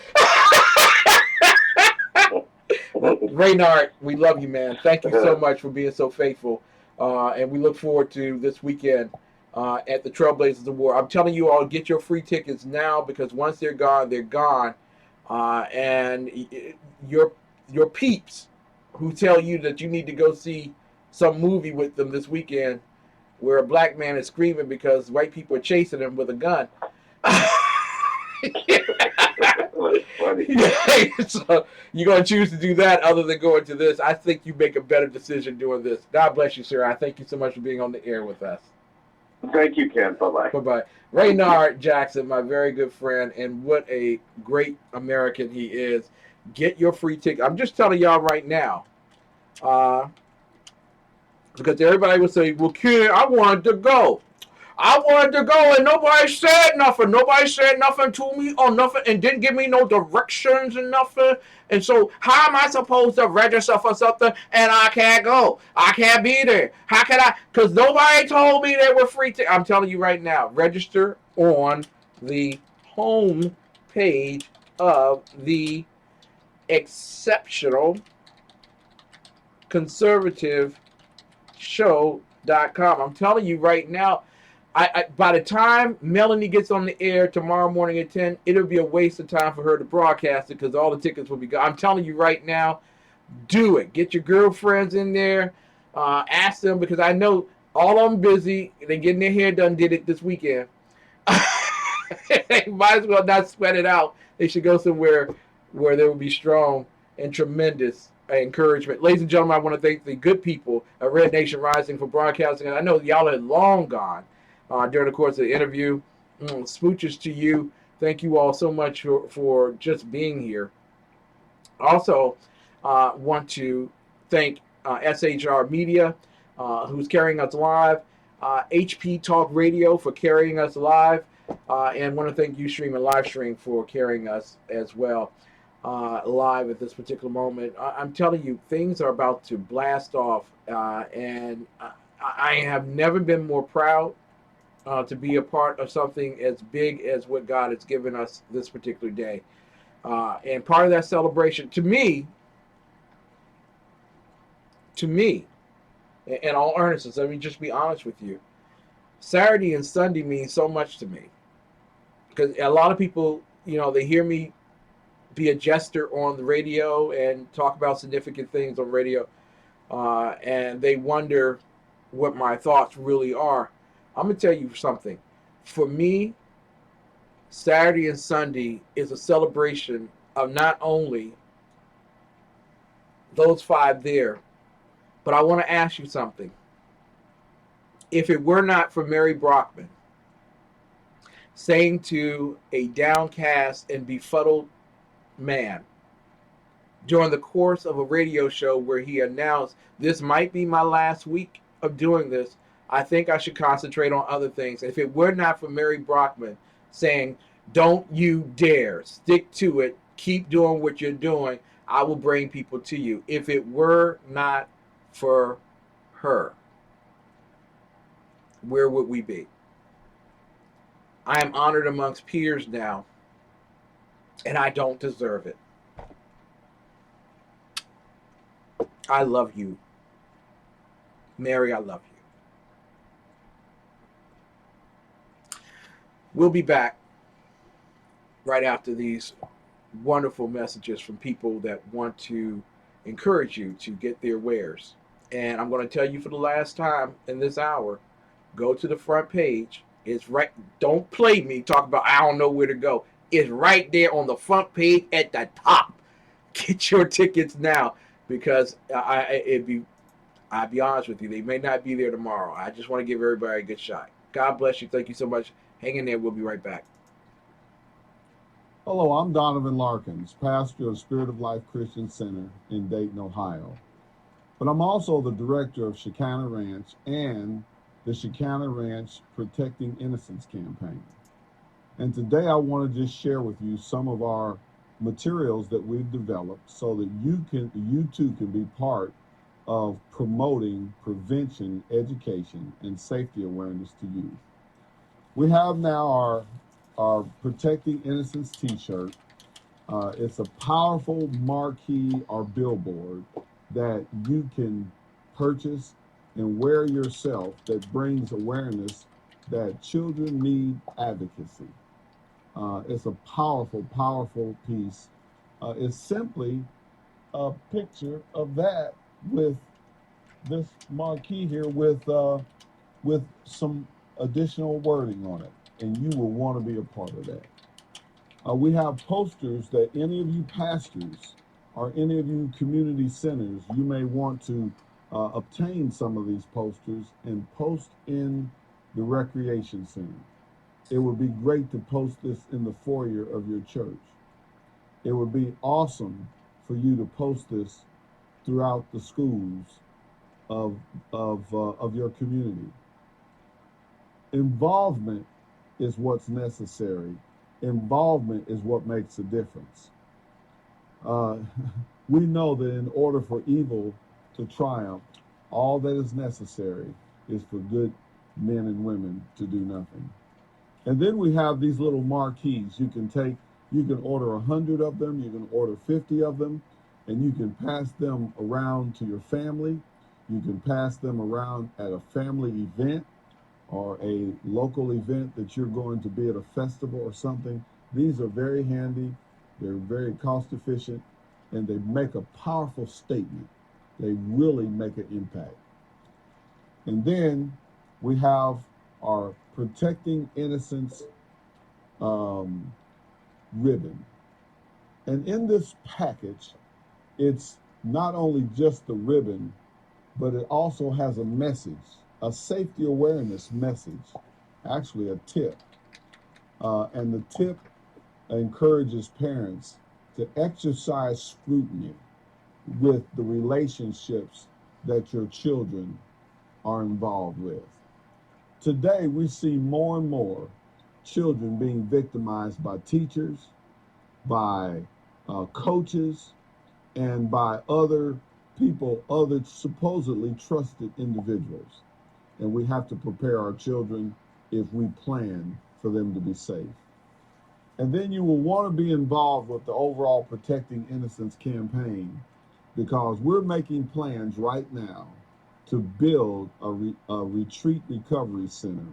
Raynard, we love you, man. Thank you so much for being so faithful. And we look forward to this weekend at the Trailblazers Award. I'm telling you all, get your free tickets now, because once they're gone, they're gone. And your peeps who tell you that you need to go see some movie with them this weekend where a black man is screaming because white people are chasing him with a gun. Yeah, so you're going to choose to do that other than going to this. I think you make a better decision doing this. God bless you, sir. I thank you so much for being on the air with us. Thank you, Ken. Bye-bye. Bye-bye. Raynard Jackson, my very good friend, and what a great American he is. Get your free ticket. I'm just telling y'all right now, because everybody would say, well, Ken, I wanted to go. I wanted to go, and nobody said nothing. Nobody said nothing to me or nothing, and didn't give me no directions and nothing. And so how am I supposed to register for something and I can't go? I can't be there. How can I? Because nobody told me they were free. I'm telling you right now, register on the home page of the Exceptional Conservative Show.com. I'm telling you right now, by the time Melanie gets on the air tomorrow morning at 10, it'll be a waste of time for her to broadcast it because all the tickets will be gone. I'm telling you right now, do it. Get your girlfriends in there. Ask them, because I know all of them busy. They getting their hair done, did it this weekend. They might as well not sweat it out. They should go somewhere where there will be strong and tremendous encouragement. Ladies and gentlemen, I want to thank the good people at Red Nation Rising for broadcasting. And I know y'all are long gone during the course of the interview. Smooches to you. Thank you all so much for just being here. Also, want to thank SHR Media, who's carrying us live, HP Talk Radio for carrying us live, and want to thank Ustream and Livestream for carrying us as well live at this particular moment. I'm telling you, things are about to blast off, and I have never been more proud to be a part of something as big as what God has given us this particular day. And part of that celebration, to me, in all earnestness, let me just be honest with you, Saturday and Sunday mean so much to me. Because a lot of people, they hear me be a jester on the radio and talk about significant things on radio, and they wonder what my thoughts really are. I'm going to tell you something. For me, Saturday and Sunday is a celebration of not only those five there, but I want to ask you something. If it were not for Mary Brockman saying to a downcast and befuddled man during the course of a radio show where he announced, this might be my last week of doing this, I think I should concentrate on other things. If it were not for Mary Brockman saying, don't you dare, stick to it, keep doing what you're doing, I will bring people to you. If it were not for her, where would we be? I am honored amongst peers now, and I don't deserve it. I love you. Mary, I love you. We'll be back right after these wonderful messages from people that want to encourage you to get their wares. And I'm going to tell you for the last time in this hour, go to the front page. It's right. Don't play me. Talk about I don't know where to go. It's right there on the front page at the top. Get your tickets now, because I'll be honest with you, they may not be there tomorrow. I just want to give everybody a good shot. God bless you. Thank you so much. Hang in there. We'll be right back. Hello, I'm Donovan Larkins, pastor of Spirit of Life Christian Center in Dayton, Ohio. But I'm also the director of Shekinah Ranch and the Shekinah Ranch Protecting Innocence campaign. And today I want to just share with you some of our materials that we've developed so that you too can be part of promoting prevention, education, and safety awareness to youth. We have now our Protecting Innocence t-shirt. It's a powerful marquee or billboard that you can purchase and wear yourself that brings awareness that children need advocacy. It's a powerful, powerful piece. It's simply a picture of that with this marquee here with some additional wording on it, and you will want to be a part of that. We have posters that any of you pastors or any of you community centers, you may want to obtain some of these posters and post in the recreation center. It would be great to post this in the foyer of your church. It would be awesome for you to post this throughout the schools of your community. Involvement is what's necessary. Involvement is what makes a difference. We know that in order for evil to triumph, all that is necessary is for good men and women to do nothing. And then we have these little marquees. You can order 100 of them, you can order 50 of them, and you can pass them around to your family. You can pass them around at a family event or a local event that you're going to be at a festival or something. These are very handy, they're very cost efficient, and they make a powerful statement. They really make an impact. And then we have our Protecting Innocence ribbon. And in this package, it's not only just the ribbon, but it also has a message, a safety awareness message, actually a tip. And the tip encourages parents to exercise scrutiny with the relationships that your children are involved with. Today, we see more and more children being victimized by teachers, by coaches, and by other people, other supposedly trusted individuals. And we have to prepare our children if we plan for them to be safe. And then you will want to be involved with the overall Protecting Innocence campaign, because we're making plans right now to build a retreat recovery center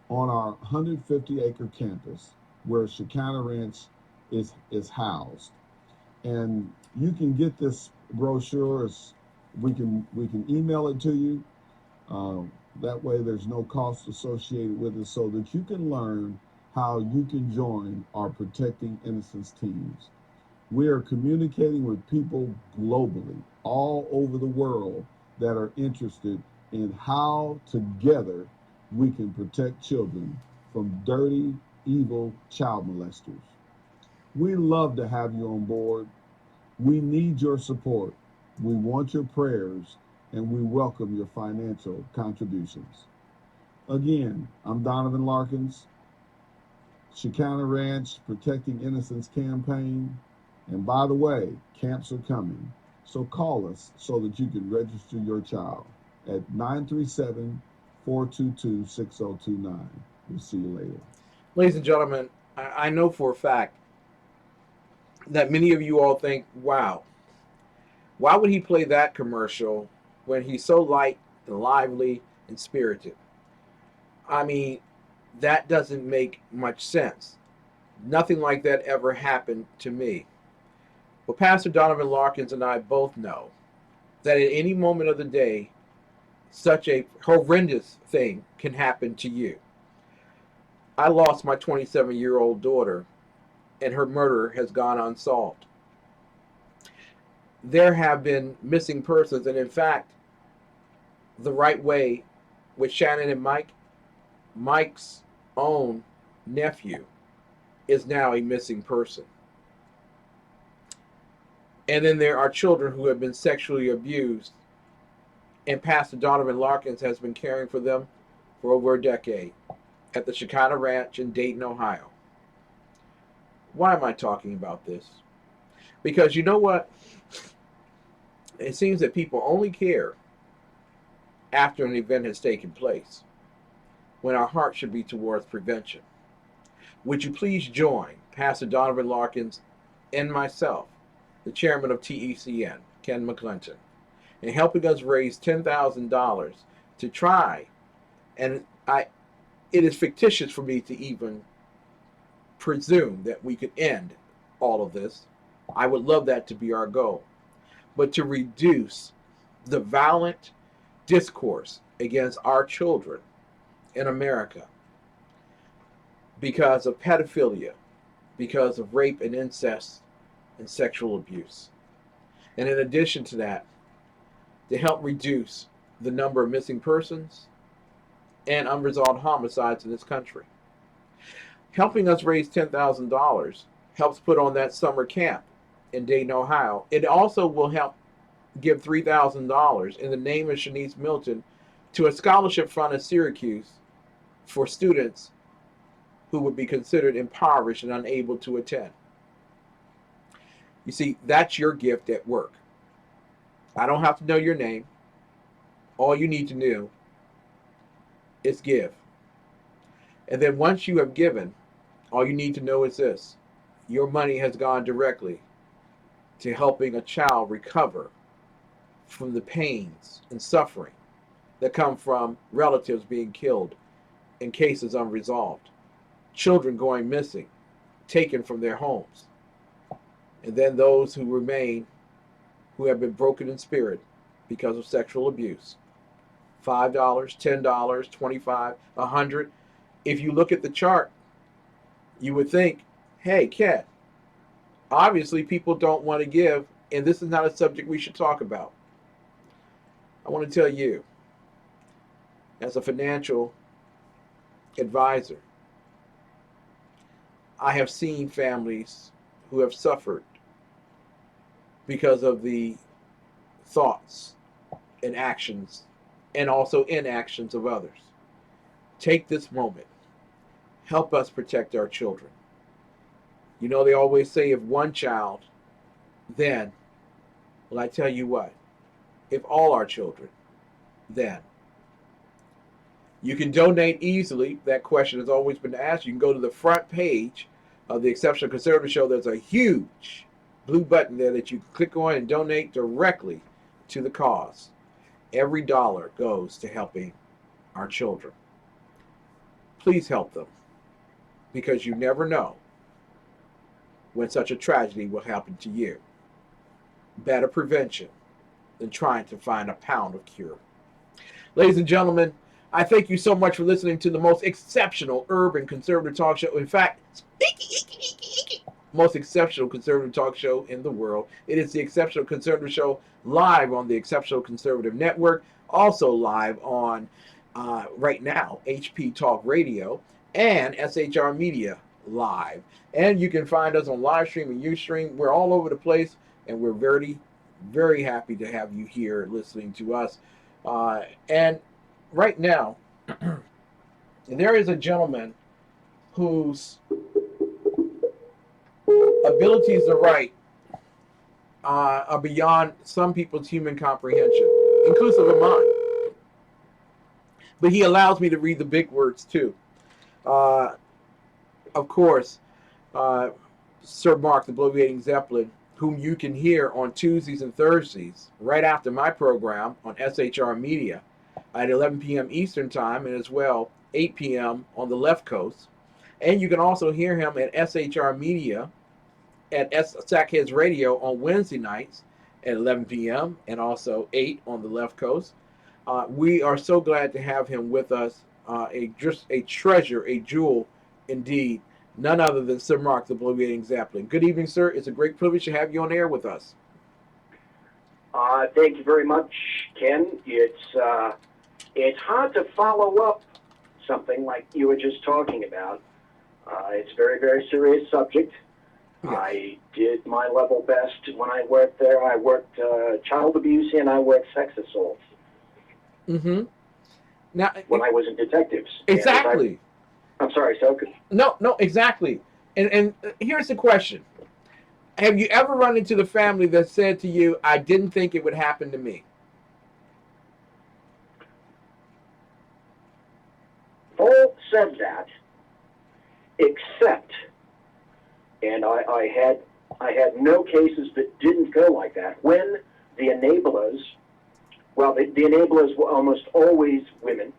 on our 150-acre campus where Shekinah Ranch is housed. And you can get this brochure. We can email it to you. That way there's no cost associated with it, so that you can learn how you can join our Protecting Innocence teams. We are communicating with people globally, all over the world, that are interested in how together we can protect children from dirty, evil child molesters. We love to have you on board. We need your support. We want your prayers, and we welcome your financial contributions. Again, I'm Donovan Larkins, Shekinah Ranch Protecting Innocence campaign. And by the way, camps are coming. So call us so that you can register your child at 937-422-6029. We'll see you later. Ladies and gentlemen, I know for a fact that many of you all think, wow, why would he play that commercial when he's so light and lively and spirited? I mean, that doesn't make much sense. Nothing like that ever happened to me. But Pastor Donovan Larkins and I both know that at any moment of the day, such a horrendous thing can happen to you. I lost my 27-year-old daughter, and her murder has gone unsolved. There have been missing persons, and in fact, the right way with Shannon and Mike, Mike's own nephew is now a missing person. And then there are children who have been sexually abused, and Pastor Donovan Larkins has been caring for them for over a decade at the Shekinah Ranch in Dayton, Ohio. Why am I talking about this? Because you know what? It seems that people only care after an event has taken place, when our heart should be towards prevention. Would you please join Pastor Donovan Larkins and myself, the chairman of TECN, Ken McClelton, in helping us raise $10,000 to try, and it is fictitious for me to even presume that we could end all of this. I would love that to be our goal. But to reduce the violent discourse against our children in America because of pedophilia, because of rape and incest and sexual abuse. And in addition to that, to help reduce the number of missing persons and unresolved homicides in this country. Helping us raise $10,000 helps put on that summer camp in Dayton, Ohio. It also will help give $3,000 in the name of Shanice Milton to a scholarship fund at Syracuse for students who would be considered impoverished and unable to attend. You see, that's your gift at work. I don't have to know your name. All you need to know is give. And then once you have given, all you need to know is this: your money has gone directly to helping a child recover from the pains and suffering that come from relatives being killed in cases unresolved, children going missing, taken from their homes, and then those who remain who have been broken in spirit because of sexual abuse. $5, $10, $25, $100. If you look at the chart, you would think, hey, Ken, obviously people don't want to give, and this is not a subject we should talk about. I want to tell you, as a financial advisor, I have seen families who have suffered because of the thoughts and actions and also inactions of others. Take this moment. Help us protect our children. You know, they always say if one child, then, well, I tell you what, if all our children, then. You can donate easily. That question has always been asked. You can go to the front page of the Exceptional Conservative Show. There's a huge blue button there that you can click on and donate directly to the cause. Every dollar goes to helping our children. Please help them, because you never know when such a tragedy will happen to you. Better prevention than trying to find a pound of cure. Ladies and gentlemen, I thank you so much for listening to the most exceptional urban conservative talk show. In fact, most exceptional conservative talk show in the world. It is the Exceptional Conservative Show, live on the Exceptional Conservative Network, also live on, right now, HP Talk Radio and SHR Media Live. And you can find us on live stream and Ustream. We're all over the place, and we're very, very happy to have you here listening to us. And right now, there is a gentleman whose abilities to write are beyond some people's human comprehension, inclusive of mine. But he allows me to read the big words too. Of course, Sir Mark, the Bloviating Zeppelin, whom you can hear on Tuesdays and Thursdays, right after my program on SHR Media at 11 p.m. Eastern Time, and as well 8 p.m. on the left coast. And you can also hear him at SHR Media at Sackheads Radio on Wednesday nights at 11 p.m. and also 8 on the left coast. We are so glad to have him with us. Just a treasure, a jewel indeed. None other than Sir Mark, the Bloviating Zeppelin. Good evening, sir. It's a great privilege to have you on air with us. Thank you very much, Ken. It's hard to follow up something like you were just talking about. It's a very, very serious subject. Yes. I did my level best when I worked there. I worked child abuse and I worked sex assault. Mm-hmm. Now, when I was in detectives. Exactly. I'm sorry, so No, exactly. And here's the question. Have you ever run into the family that said to you, I didn't think it would happen to me? All said that, except, and I had no cases that didn't go like that. When the enablers, well, the enablers were almost always women,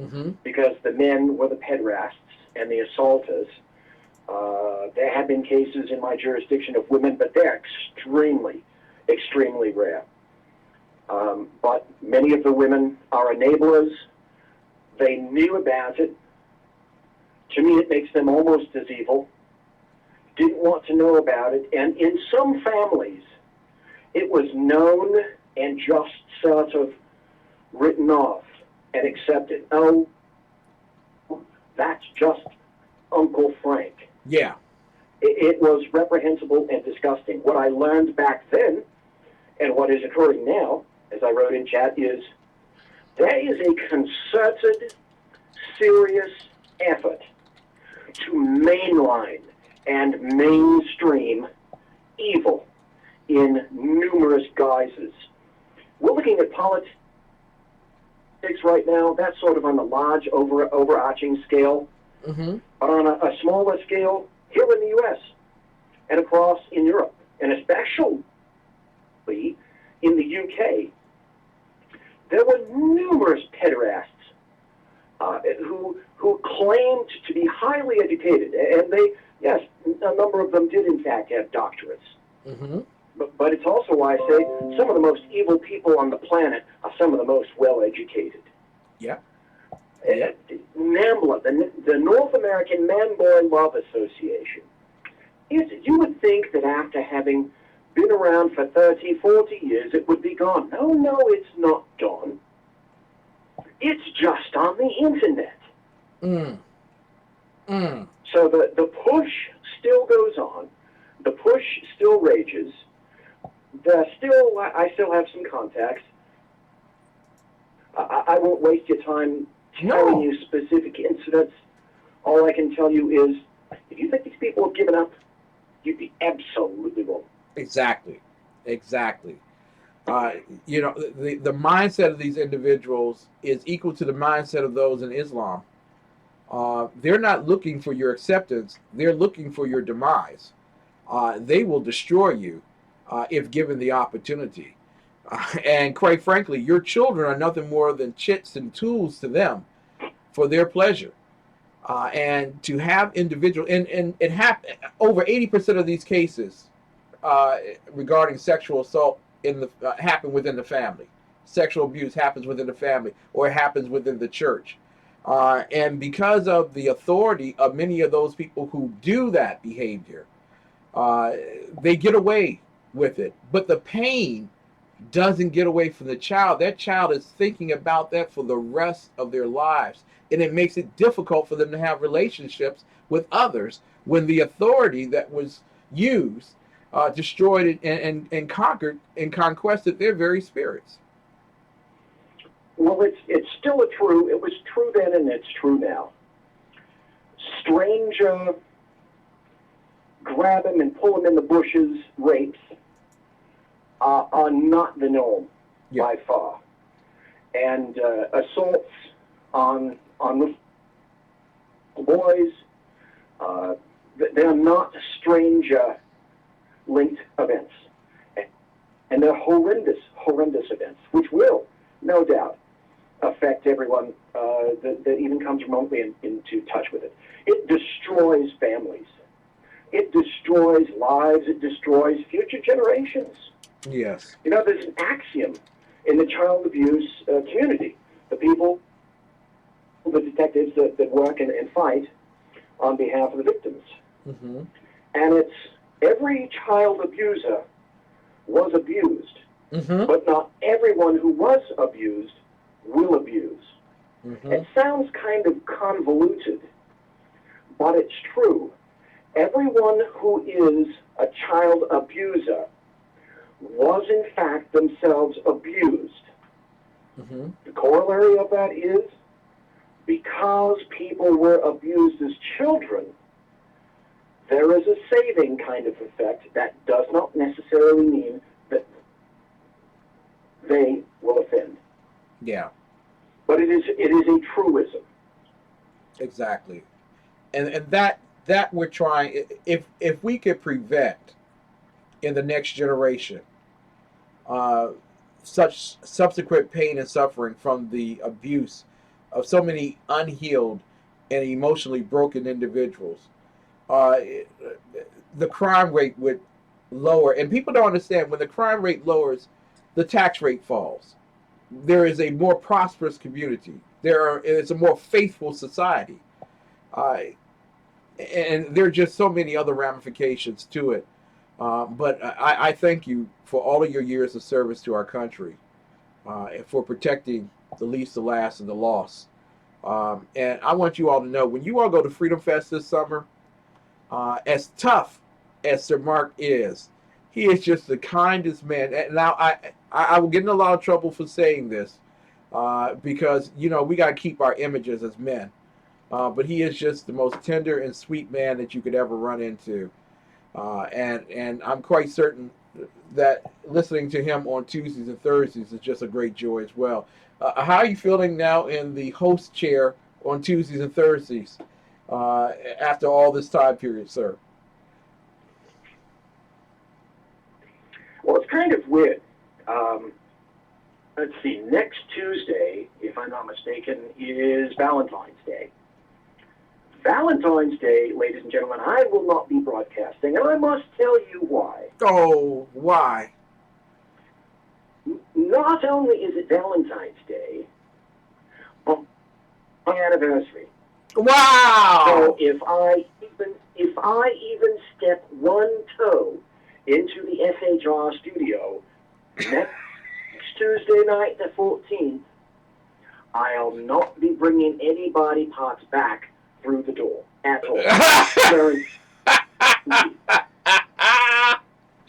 mm-hmm. because the men were the pederasts and the assaulters. There have been cases in my jurisdiction of women, but they're extremely, extremely rare. But many of the women are enablers. They knew about it. To me, it makes them almost as evil. Didn't want to know about it. And in some families, it was known and just sort of written off and accepted. Oh, that's just Uncle Frank. Yeah. It was reprehensible and disgusting. What I learned back then, and what is occurring now, as I wrote in chat, is there is a concerted, serious effort to mainline and mainstream evil in numerous guises. We're looking at politics right now. That's sort of on the large, overarching scale. Mm-hmm. But on a smaller scale, here in the U.S. and across in Europe, and especially in the U.K., there were numerous pederasts who claimed to be highly educated, and they, yes, a number of them did in fact have doctorates. Mm-hmm. But it's also why I say some of the most evil people on the planet are some of the most well-educated. Yeah. NAMBLA, the North American Man-Boy Love Association, you would think that after having been around for 30, 40 years, it would be gone. No, it's not gone. It's just on the internet. So the push still goes on. The push still rages. I still have some contacts. I won't waste your time telling you specific incidents. All I can tell you is, if you think these people have given up, you'd be absolutely wrong. Exactly. The mindset of these individuals is equal to the mindset of those in Islam. They're not looking for your acceptance. They're looking for your demise. They will destroy you if given the opportunity. And quite frankly, your children are nothing more than chits and tools to them for their pleasure. And to have individual, and it happened, over 80% of these cases regarding sexual assault happen within the family. Sexual abuse happens within the family, or it happens within the church. And because of the authority of many of those people who do that behavior, they get away with it. But the pain doesn't get away from the child. That child is thinking about that for the rest of their lives. And it makes it difficult for them to have relationships with others when the authority that was used destroyed and conquered and conquested their very spirits. Well, it's still it was true then and it's true now. Strange grab him and pull him in the bushes rapes are not the norm by far. And assaults on boys, they're not stranger linked events. And they're horrendous events, which will, no doubt, affect everyone that even comes remotely into touch with it. It destroys families. It destroys lives. It destroys future generations. Yes. You know, there's an axiom in the child abuse community. The people, the detectives that work and fight on behalf of the victims. Mm-hmm. And it's every child abuser was abused, but not everyone who was abused will abuse. Mm-hmm. It sounds kind of convoluted, but it's true. Everyone who is a child abuser was in fact themselves abused. Mm-hmm. The corollary of that is, because people were abused as children, there is a saving kind of effect that does not necessarily mean that they will offend. Yeah. But it is a truism. Exactly. And that we're trying, if we could prevent in the next generation such subsequent pain and suffering from the abuse of so many unhealed and emotionally broken individuals, the crime rate would lower. And people don't understand, when the crime rate lowers, the tax rate falls. There is a more prosperous community. It's a more faithful society. And there are just so many other ramifications to it. But I thank you for all of your years of service to our country, and for protecting the least, the last, and the lost. And I want you all to know, when you all go to Freedom Fest this summer, as tough as Sir Mark is, he is just the kindest man. And now I will get in a lot of trouble for saying this, because we got to keep our images as men. But he is just the most tender and sweet man that you could ever run into. And I'm quite certain that listening to him on Tuesdays and Thursdays is just a great joy as well. How are you feeling now in the host chair on Tuesdays and Thursdays after all this time period, sir? Well, it's kind of weird. Let's see, next Tuesday, if I'm not mistaken, is Valentine's Day. Valentine's Day, ladies and gentlemen, I will not be broadcasting, and I must tell you why. Oh, why? Not only is it Valentine's Day, but my anniversary. Wow! So if I even step one toe into the FHR studio next Tuesday night, the 14th, I'll not be bringing any body parts back through the door at all.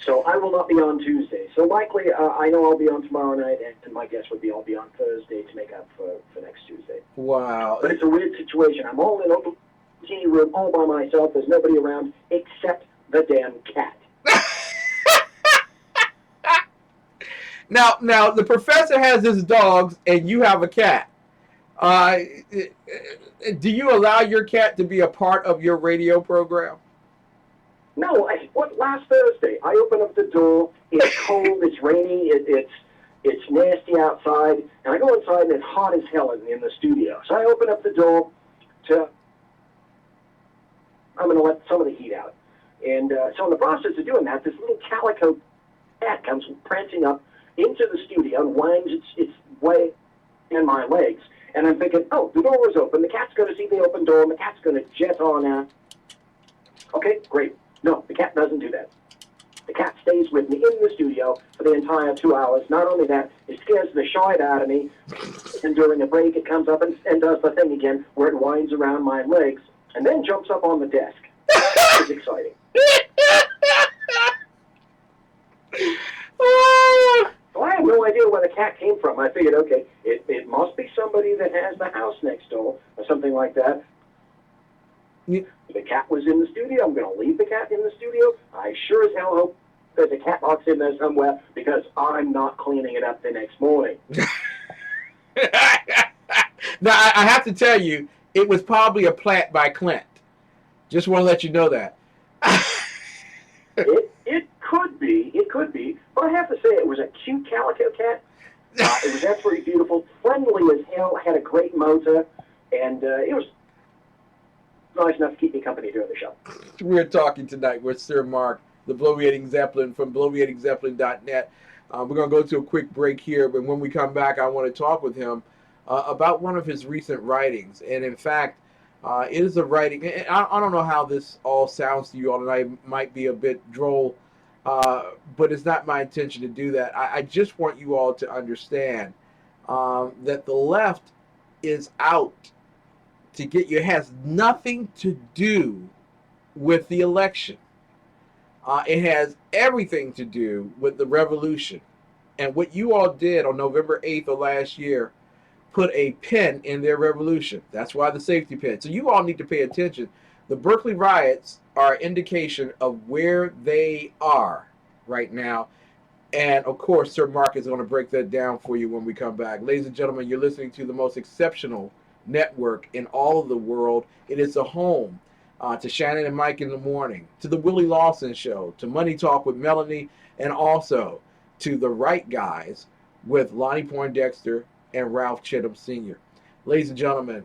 So I will not be on Tuesday. So likely, I know I'll be on tomorrow night, and my guess would be I'll be on Thursday to make up for next Tuesday. Wow. But it's a weird situation. I'm all in a teeny room all by myself. There's nobody around except the damn cat. Now, the professor has his dogs, and you have a cat. Do you allow your cat to be a part of your radio program? No, last Thursday, I open up the door, it's cold, it's rainy, it's nasty outside, and I go inside and it's hot as hell in the studio. So I open up the door I'm going to let some of the heat out. And so in the process of doing that, this little calico cat comes prancing up into the studio and winds its way in my legs. And I'm thinking, oh, the door was open, the cat's going to see the open door, and the cat's going to jet on out. Okay, great. No, the cat doesn't do that. The cat stays with me in the studio for the entire 2 hours. Not only that, it scares the shite out of me. And during a break, it comes up and does the thing again where it winds around my legs and then jumps up on the desk. It's exciting. So I have no idea where the cat came from. I figured, okay, it must be somebody that has the house next door or something like that. Yeah. The cat was in the studio. I'm going to leave the cat in the studio. I sure as hell hope there's a cat box in there somewhere because I'm not cleaning it up the next morning. Now, I have to tell you, it was probably a plant by Clint. Just want to let you know that. It could be. It could be. But I have to say, it was a cute calico cat. It was absolutely beautiful, friendly as hell, had a great motor, and it was nice enough to keep me company during the show. We're talking tonight with Sir Mark, the Bloviating Zeppelin from bloviatingzeppelin.net. We're going to go to a quick break here, but when we come back, I want to talk with him about one of his recent writings. And in fact, it is a writing, I don't know how this all sounds to you all tonight. It might be a bit droll, but it's not my intention to do that. I just want you all to understand that the left is out to get you. It has nothing to do with the election. It has everything to do with the revolution. And what you all did on November 8th of last year, put a pin in their revolution. That's why the safety pin. So you all need to pay attention. The Berkeley riots are an indication of where they are right now. And of course, Sir Mark is going to break that down for you when we come back. Ladies and gentlemen, you're listening to the most exceptional network in all of the world. It is a home to Shannon and Mike in the morning, to the Willie Lawson Show, to Money Talk with Melanie, and also to the Right Guys with Lonnie Poindexter and Ralph Chittum Sr. Ladies and gentlemen,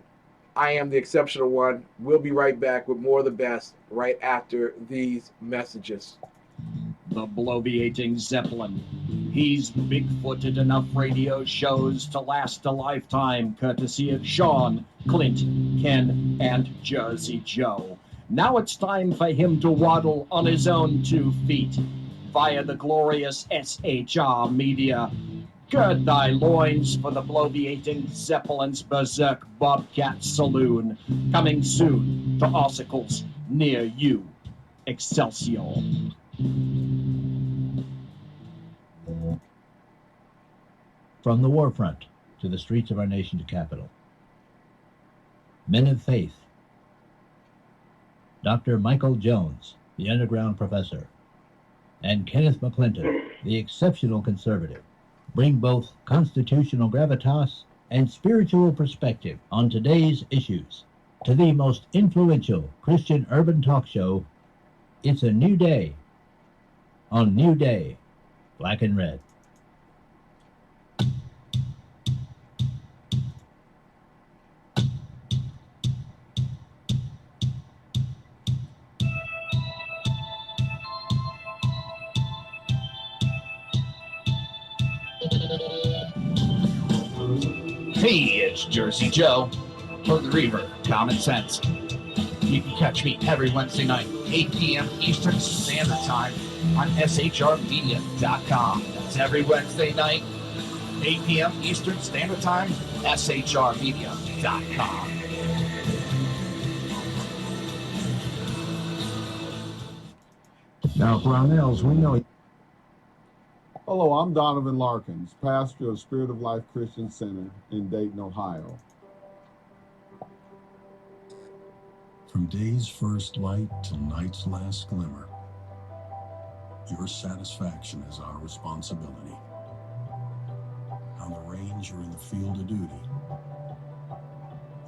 I am the exceptional one. We'll be right back with more of the best right after these messages. The Bloviating Zeppelin He's big-footed enough radio shows to last a lifetime, courtesy of Sean, Clint, Ken, and Jersey Joe. Now it's time for him to waddle on his own 2 feet via the glorious SHR media. Gird thy loins for the Bloviating Zeppelin's Berserk Bobcat Saloon, coming soon to ossicles near you. Excelsior. From the war front to the streets of our nation's capital. Men of faith. Dr. Michael Jones, the underground professor, and Kenneth McClinton, the exceptional conservative, bring both constitutional gravitas and spiritual perspective on today's issues to the most influential Christian urban talk show. It's a new day on New Day, Black and Red. Hey, it's Jersey Joe for the Reaver Common Sense. You can catch me every Wednesday night, 8 p.m. Eastern Standard Time on shrmedia.com. That's every Wednesday night, 8 p.m. Eastern Standard Time, shrmedia.com. Now, Brownells, we know. Hello, I'm Donovan Larkins, pastor of Spirit of Life Christian Center in Dayton, Ohio. From day's first light to night's last glimmer, your satisfaction is our responsibility. On the range or in the field of duty,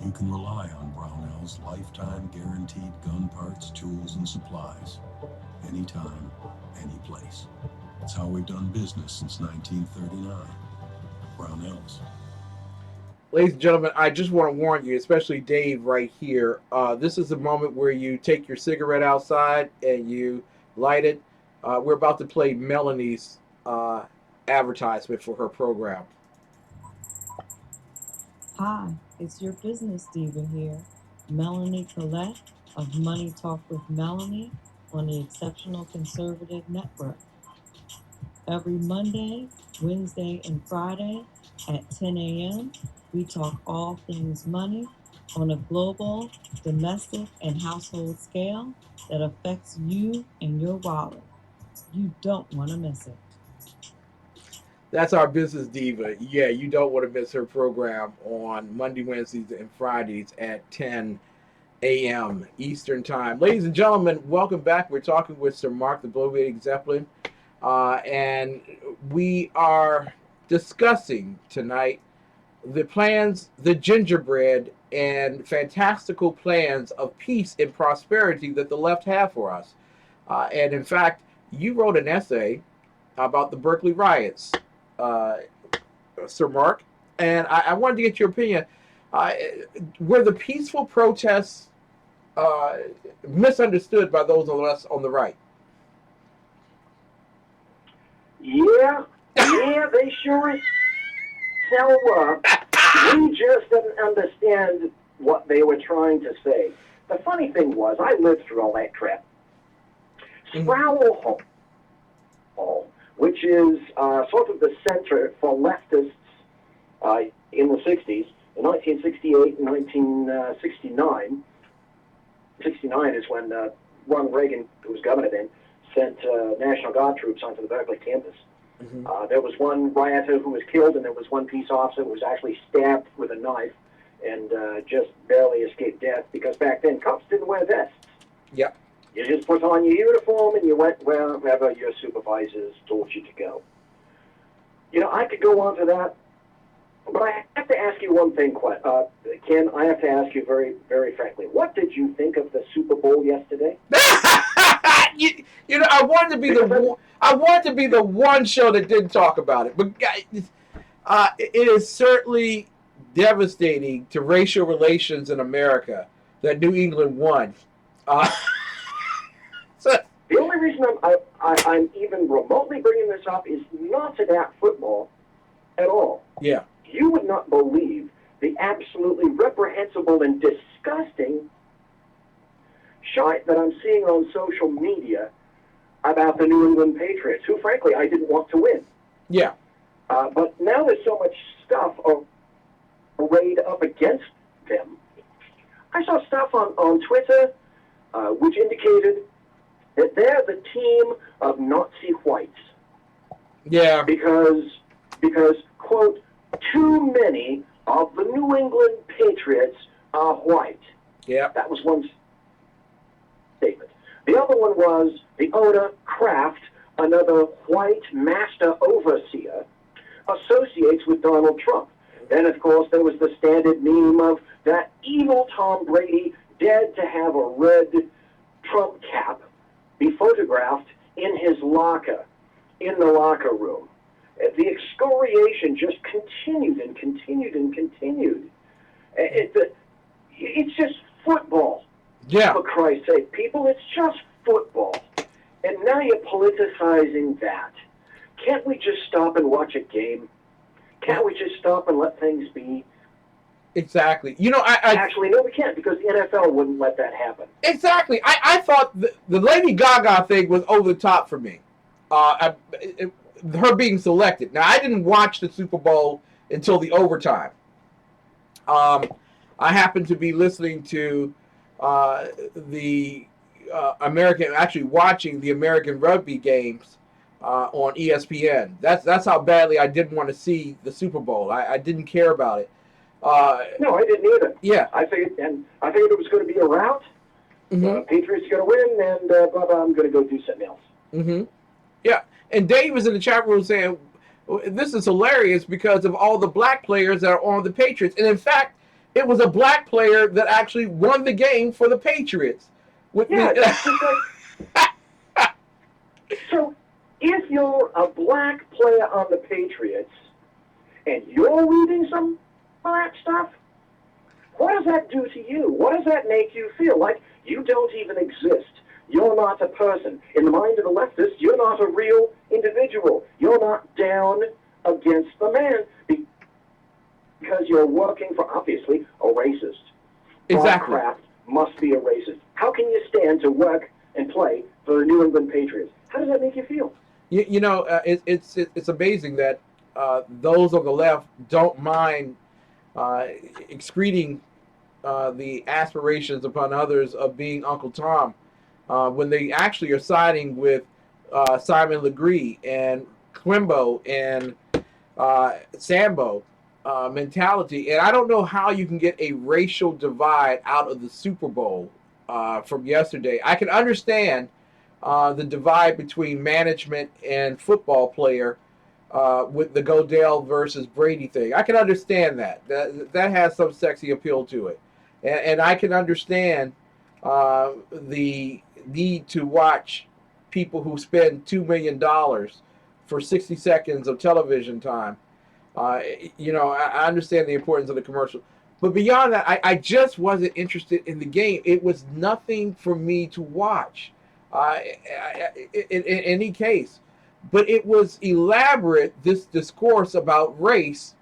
you can rely on Brownell's lifetime guaranteed gun parts, tools, and supplies, anytime, any place. That's how we've done business since 1939. Brownells. Ladies and gentlemen, I just want to warn you, especially Dave right here, this is the moment where you take your cigarette outside and you light it. We're about to play Melanie's advertisement for her program. Hi, it's your business diva here, Melanie Collette of Money Talk with Melanie on the Exceptional Conservative Network. Every Monday, Wednesday, and Friday at 10 a.m., we talk all things money on a global, domestic, and household scale that affects you and your wallet. You don't want to miss it. That's our business diva. Yeah, you don't want to miss her program on Monday, Wednesdays, and Fridays at 10 a.m. Eastern Time. Ladies and gentlemen, welcome back. We're talking with Sir Mark, the Bloviating Zeppelin, and we are discussing tonight the plans, the gingerbread, and fantastical plans of peace and prosperity that the left have for us. And in fact, you wrote an essay about the Berkeley riots, Sir Mark, and I wanted to get your opinion. Were the peaceful protests misunderstood by those of us on the right? Yeah, they sure so we just didn't understand what they were trying to say. The funny thing was, I lived through all that crap. Sproul Hall, which is sort of the center for leftists in the 60s, in 1968 and 1969. 69 is when Ronald Reagan, who was governor then, sent National Guard troops onto the Berkeley campus. There was one rioter who was killed, and there was one peace officer who was actually stabbed with a knife and just barely escaped death, because back then cops didn't wear vests. Yep. You just put on your uniform and you went wherever your supervisors told you to go. You know, I could go on to that, but I have to ask you one thing, Ken. I have to ask you very, very frankly. What did you think of the Super Bowl yesterday? you know, I wanted to be the one show that didn't talk about it, but it is certainly devastating to racial relations in America that New England won. The only reason I'm even remotely bringing this up is not about football at all. Yeah. You would not believe the absolutely reprehensible and disgusting shite that I'm seeing on social media about the New England Patriots, who, frankly, I didn't want to win. Yeah. But now there's so much stuff arrayed up against them. I saw stuff on Twitter which indicated that they're the team of Nazi whites. Yeah. Because, quote, too many of the New England Patriots are white. Yeah. That was one statement. The other one was the owner, Kraft, another white master overseer, associates with Donald Trump. Then, of course, there was the standard meme of that evil Tom Brady dared to have a red Trump cap be photographed in his locker, in the locker room. The excoriation just continued and continued and continued. It's just football. Yeah. For Christ's sake, people, it's just football. And now you're politicizing that. Can't we just stop and watch a game? Can't we just stop and let things be? Exactly. You know, Actually, no, we can't, because the NFL wouldn't let that happen. Exactly. I thought the Lady Gaga thing was over the top for me. Her being selected. Now, I didn't watch the Super Bowl until the overtime. I happened to be listening to the actually watching the American rugby games on ESPN. That's how badly I didn't want to see the Super Bowl. I didn't care about it. No, I didn't either. Yeah. I figured it was going to be a rout. Patriots are going to win, and blah, blah, I'm going to go do something else. Mm-hmm. Yeah. And Dave was in the chat room saying, this is hilarious because of all the black players that are on the Patriots. And in fact, it was a black player that actually won the game for the Patriots. So, if you're a black player on the Patriots and you're reading some black stuff, what does that do to you? What does that make you feel? Like you don't even exist. You're not a person. In the mind of the leftist, you're not a real individual. You're not down against the man because you're working for, obviously, a racist. Exactly. Kraft must be a racist. How can you stand to work and play for the New England Patriots? How does that make you feel? You know, it's amazing that those on the left don't mind excreting the aspirations upon others of being Uncle Tom when they actually are siding with Simon Legree and Quimbo and Sambo mentality. And I don't know how you can get a racial divide out of the Super Bowl from yesterday. I can understand the divide between management and football player with the Godell versus Brady thing. I can understand that. That has some sexy appeal to it. And I can understand the need to watch people who spend $2 million for 60 seconds of television time. You know, I understand the importance of the commercial. But beyond that, I just wasn't interested in the game. It was nothing for me to watch in any case. But it was elaborate, this discourse about race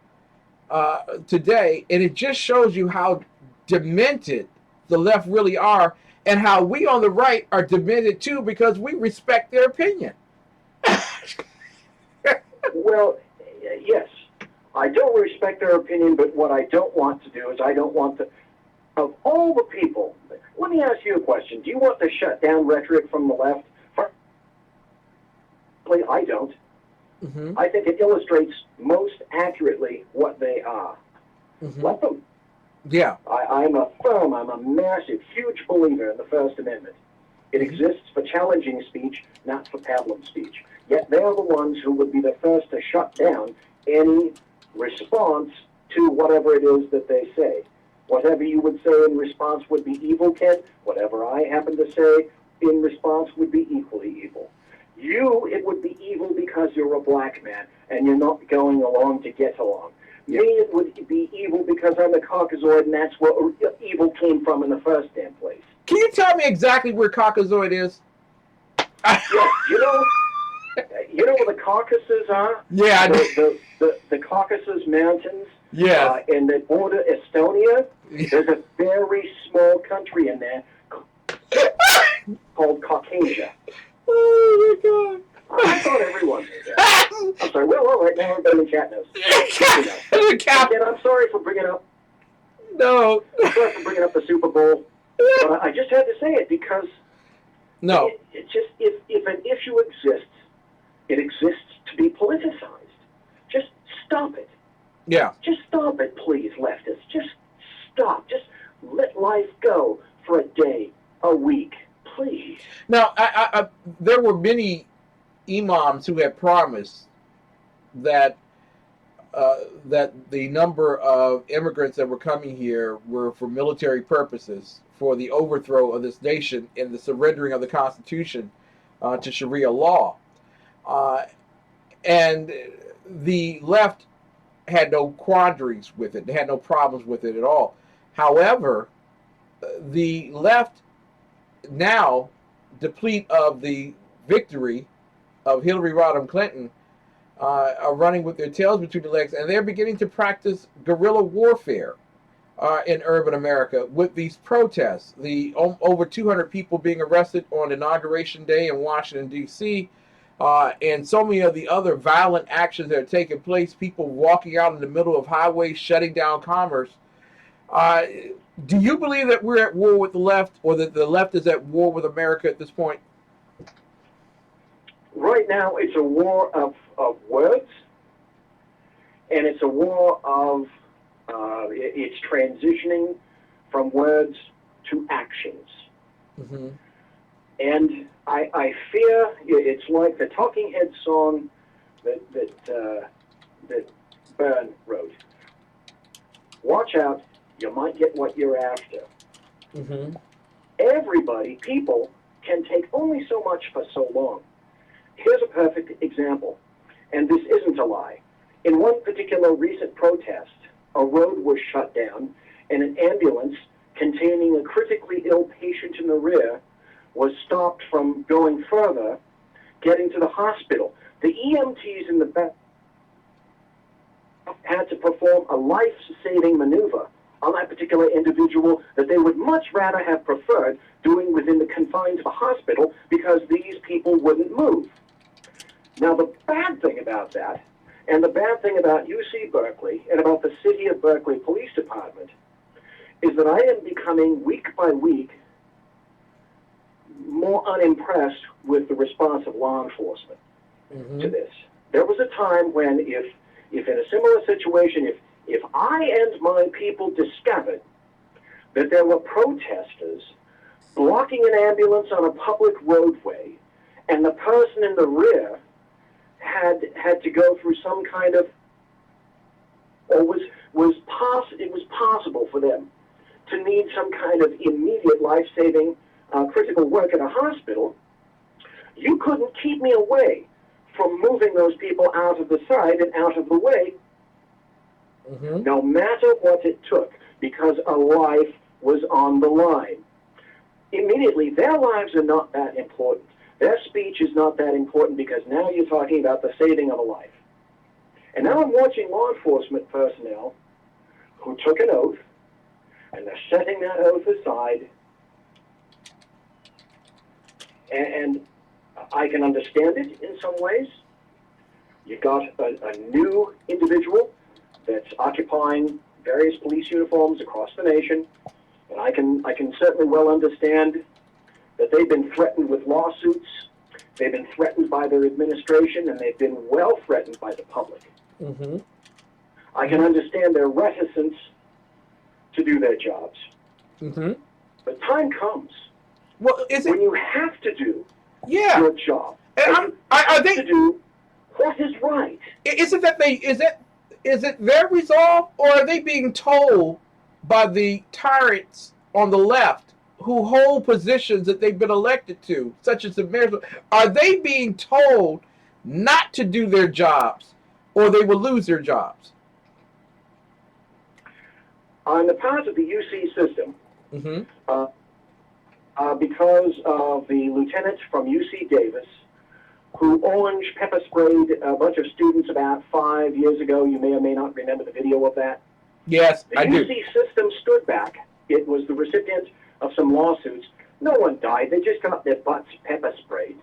today, and it just shows you how demented the left really are and how we on the right are demented too because we respect their opinion. Well, yes, I don't respect their opinion, but what I don't want to do is I don't want to, of all the people, let me ask you a question. Do you want the shutdown rhetoric from the left? I don't. Mm-hmm. I think it illustrates most accurately what they are. Mm-hmm. Let them. Yeah. I'm a massive, huge believer in the First Amendment. It exists for challenging speech, not for pablum speech. Yet they are the ones who would be the first to shut down any response to whatever it is that they say. Whatever you would say in response would be evil, Ken. Whatever I happen to say in response would be equally evil. You, it would be evil because you're a black man and you're not going along to get along. Me, it would be evil because I'm a Caucasoid and that's where evil came from in the first damn place. Can you tell me exactly where Caucasoid is? Yes, you know where the Caucasus are? Yeah, the Caucasus Mountains. Yes. And the border Estonia. There's a very small country in there called Caucasia. Oh my God! I thought everyone knew that. I'm sorry. Well, all right, now I'm going to chat notes. Again, I'm sorry for bringing up. No. I'm sorry for bringing up the Super Bowl, but I just had to say it because. No. It just if an issue exists, it exists to be politicized. Just stop it. Yeah. Just stop it, please, leftists. Just stop. Just let life go for a day, a week, please. Now, there were many imams who had promised that that the number of immigrants that were coming here were for military purposes, for the overthrow of this nation and the surrendering of the Constitution to Sharia law. And the left had no quandaries with it. They had no problems with it at all. However, the left now, deplete of the victory of Hillary Rodham Clinton, are running with their tails between their legs, and they're beginning to practice guerrilla warfare in urban America with these protests. The over 200 people being arrested on Inauguration Day in Washington, D.C., and so many of the other violent actions that are taking place, people walking out in the middle of highways, shutting down commerce. Do you believe that we're at war with the left, or that the left is at war with America at this point? Right now, it's a war of words, and it's a war of, it's transitioning from words to actions. Mm-hmm. And I fear it's like the Talking Heads song that Byrne wrote. Watch out, you might get what you're after. Mm-hmm. Everybody, people, can take only so much for so long. Here's a perfect example, and this isn't a lie. In one particular recent protest, a road was shut down, and an ambulance containing a critically ill patient in the rear was stopped from going further, getting to the hospital. The EMTs in the back had to perform a life-saving maneuver on that particular individual that they would much rather have preferred doing within the confines of a hospital because these people wouldn't move. Now, the bad thing about that, and the bad thing about UC Berkeley and about the City of Berkeley Police Department, is that I am becoming, week by week, more unimpressed with the response of law enforcement to this. There was a time when if in a similar situation, if I and my people discovered that there were protesters blocking an ambulance on a public roadway, and the person in the rear had to go through some kind of, or it was possible for them to need some kind of immediate life-saving critical work at a hospital, you couldn't keep me away from moving those people out of the side and out of the way, no matter what it took, because a life was on the line. Immediately, their lives are not that important. Their speech is not that important because now you're talking about the saving of a life. And now I'm watching law enforcement personnel who took an oath, and they're setting that oath aside. And I can understand it in some ways. You've got a new individual that's occupying various police uniforms across the nation, and I can certainly well understand that they've been threatened with lawsuits, they've been threatened by their administration, and they've been well threatened by the public. I can understand their reticence to do their jobs. But time comes when you have to do your job. And I think to do what is right. Is it their resolve, or are they being told by the tyrants on the left who hold positions that they've been elected to, such as the mayors? Are they being told not to do their jobs, or they will lose their jobs? On the part of the UC system, because of the lieutenant from UC Davis who orange pepper sprayed a bunch of students about 5 years ago. You may or may not remember the video of that. Yes, The I do. UC system stood back. It was the recipient of some lawsuits. No one died. They just got their butts pepper sprayed.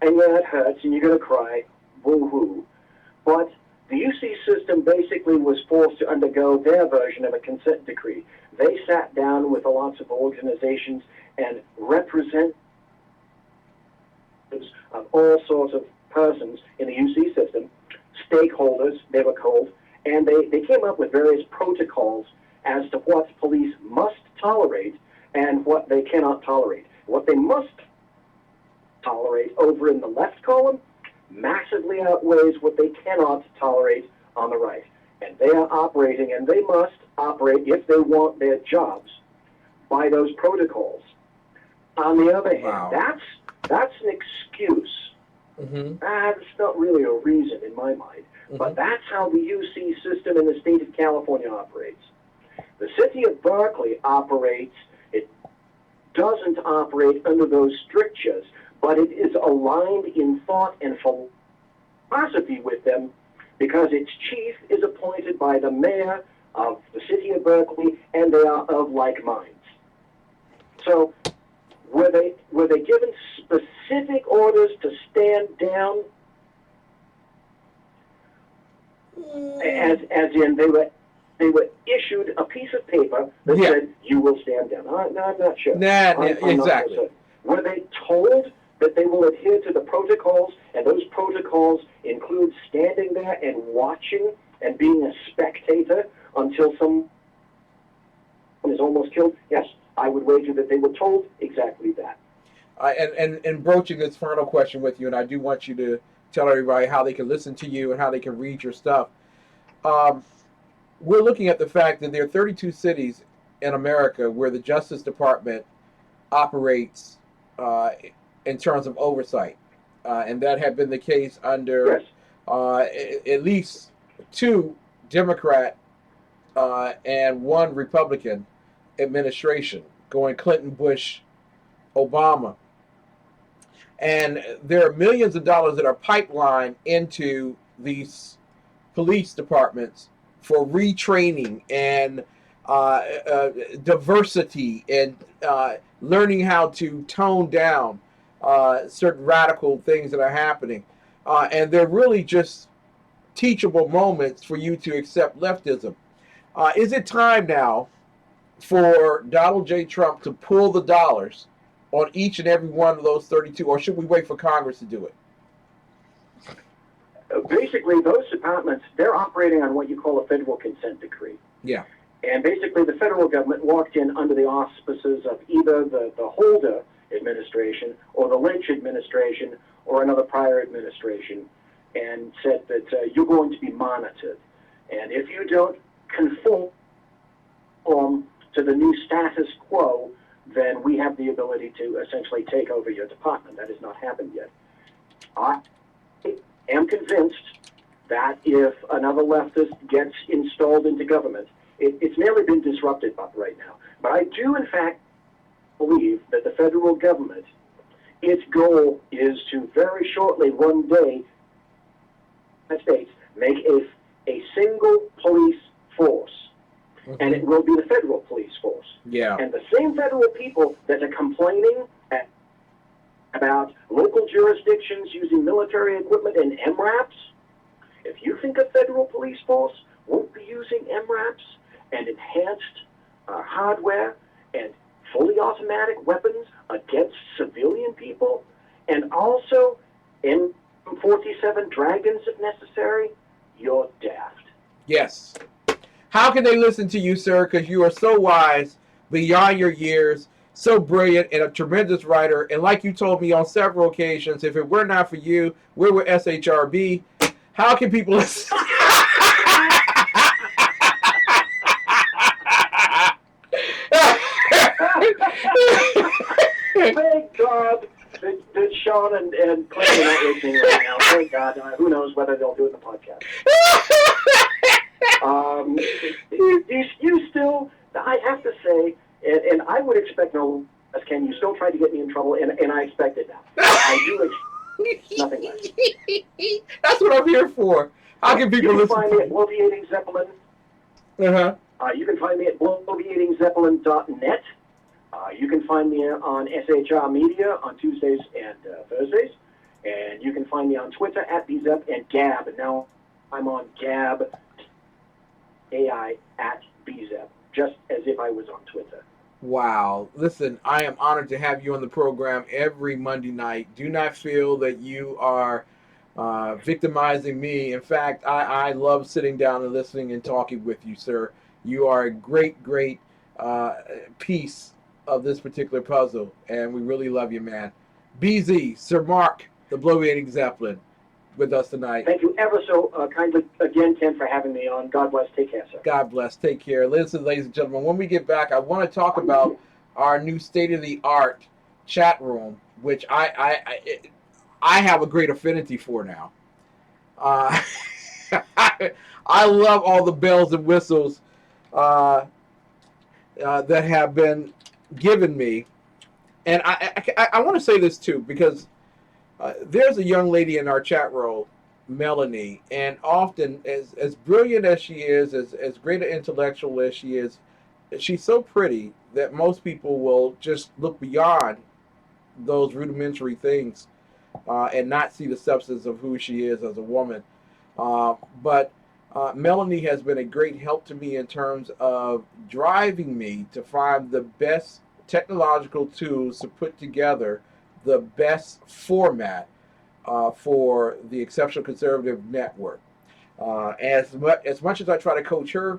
And yeah, it hurts, and you're going to cry. Woo-hoo. But the UC system basically was forced to undergo their version of a consent decree. They sat down with lots of organizations and representatives of all sorts of persons in the UC system, stakeholders, they were called, and they came up with various protocols as to what police must tolerate and what they cannot tolerate. What they must tolerate over in the left column massively outweighs what they cannot tolerate on the right. And they are operating, and they must operate, if they want their jobs, by those protocols. On the other hand, that's an excuse. That's not really a reason in my mind. But that's how the UC system in the state of California operates. The city of Berkeley operates, it doesn't operate under those strictures, but it is aligned in thought and philosophy with them because its chief is appointed by the mayor of the city of Berkeley, and they are of like minds. So, were they given specific orders to stand down? As in they were issued a piece of paper that said you will stand down. No, I'm not sure. I'm not sure. Were they told that they will adhere to the protocols, and those protocols include standing there and watching and being a spectator until someone is almost killed? Yes, I would wager that they were told exactly that. And broaching this final question with you, and I do want you to tell everybody how they can listen to you and how they can read your stuff. We're looking at the fact that there are 32 cities in America where the Justice Department operates in terms of oversight. And that had been the case under at least 2 Democrat and 1 Republican administration, going Clinton, Bush, Obama. And there are millions of dollars that are pipelined into these police departments for retraining and diversity and learning how to tone down certain radical things that are happening. And they're really just teachable moments for you to accept leftism. Is it time now for Donald J. Trump to pull the dollars on each and every one of those 32, or should we wait for Congress to do it? Basically, those departments, they're operating on what you call a federal consent decree. Yeah. And basically, the federal government walked in under the auspices of either the Holder administration or the Lynch administration or another prior administration and said that you're going to be monitored. And if you don't conform to the new status quo, then we have the ability to essentially take over your department. That has not happened yet. I am convinced that if another leftist gets installed into government, it's nearly been disrupted right now. But I do, in fact, believe that the federal government, its goal is to very shortly, one day, the States, make a single police force. And it will be the federal police force. Yeah. And the same federal people that are complaining about local jurisdictions using military equipment and MRAPs, if you think a federal police force won't be using MRAPs and enhanced hardware and fully automatic weapons against civilian people, and also M47 Dragons if necessary, you're daft. Yes. How can they listen to you, sir? Because you are so wise, beyond your years, so brilliant, and a tremendous writer. And like you told me on several occasions, if it were not for you, where would SHRB? How can people listen? Thank God that Sean and Clinton are not listening right now. Thank God. Who knows whether they'll do it in the podcast. You still, I have to say, and I would expect no Ken, you still tried to get me in trouble, and I expected that. I do expect nothing less. That's what I'm here for. How can people listen find to me at Bloviating Zeppelin. Uh-huh. You can find me at bloviatingzeppelin.net. You can find me on SHR Media on Tuesdays and Thursdays. And you can find me on Twitter at BZEP and Gab. And now I'm on Gab, AI at BZEP, just as if I was on Twitter. Wow. Listen, I am honored to have you on the program every Monday night. Do not feel that you are victimizing me. In fact, I love sitting down and listening and talking with you, sir. You are a great, great piece of this particular puzzle, and we really love you, man. BZ, Sir Mark, the Bloviating Zeppelin, with us tonight. Thank you ever so kindly again, Ken, for having me on. God bless. Take care, sir. God bless. Take care. Listen, ladies and gentlemen, when we get back, I want to talk about our new state-of-the-art chat room, which I have a great affinity for now. I love all the bells and whistles that have been given me. And I want to say this, too, because there's a young lady in our chat room, Melanie, and often, as brilliant as she is, as great an intellectual as she is, she's so pretty that most people will just look beyond those rudimentary things and not see the substance of who she is as a woman. But Melanie has been a great help to me in terms of driving me to find the best technological tools to put together the best format for the Exceptional Conservative Network. As much as I try to coach her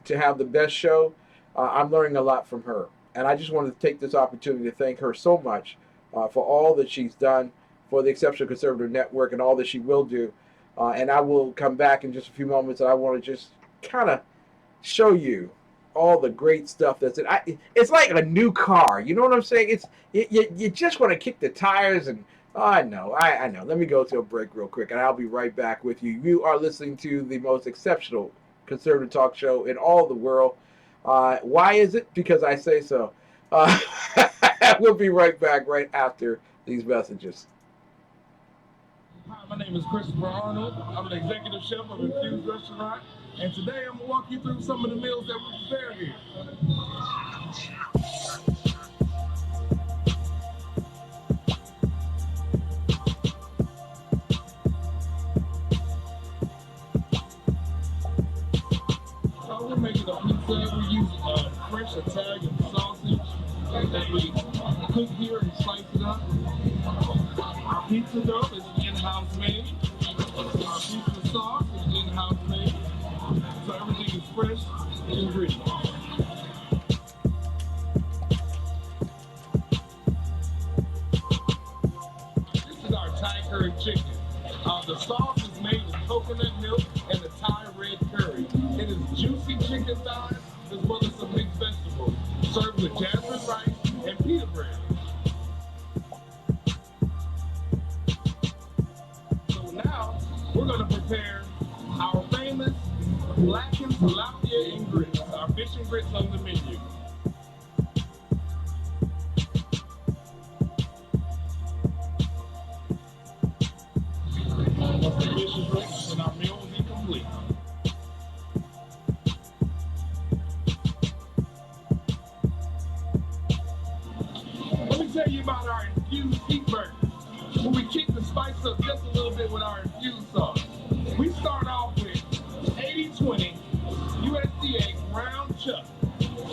to have the best show, I'm learning a lot from her. And I just wanted to take this opportunity to thank her so much for all that she's done for the Exceptional Conservative Network and all that she will do. And I will come back in just a few moments, and I want to just kind of show you all the great stuff that's in. It's like a new car. You know what I'm saying? You just want to kick the tires and I know. Let me go to a break real quick, and I'll be right back with you. You are listening to the most exceptional conservative talk show in all the world. Why is it? Because I say so. We'll be right back right after these messages. Hi, my name is Christopher Arnold. I'm the executive chef of Infused Restaurant, and today I'm going to walk you through some of the meals that we prepare here. So we're making a pizza. We use fresh Italian sausage that we cook here and slice it up. Our pizza dough is in-house made. Our pizza sauce is in-house made. So everything is fresh ingredients. This is our Thai curry chicken. The sauce is made with coconut milk and the Thai red curry. It is juicy chicken thighs as well as some mixed vegetables, served with jasmine rice and pita bread. So now we're going to prepare our famous blackened tilapia and grits, our fish and grits on the menu. Once the fish is ready, then our meal will be complete. Let me tell you about our infused heat burgers. When we kick the spice up just a little bit with our infused sauce. We start off with 80-20 USDA ground chuck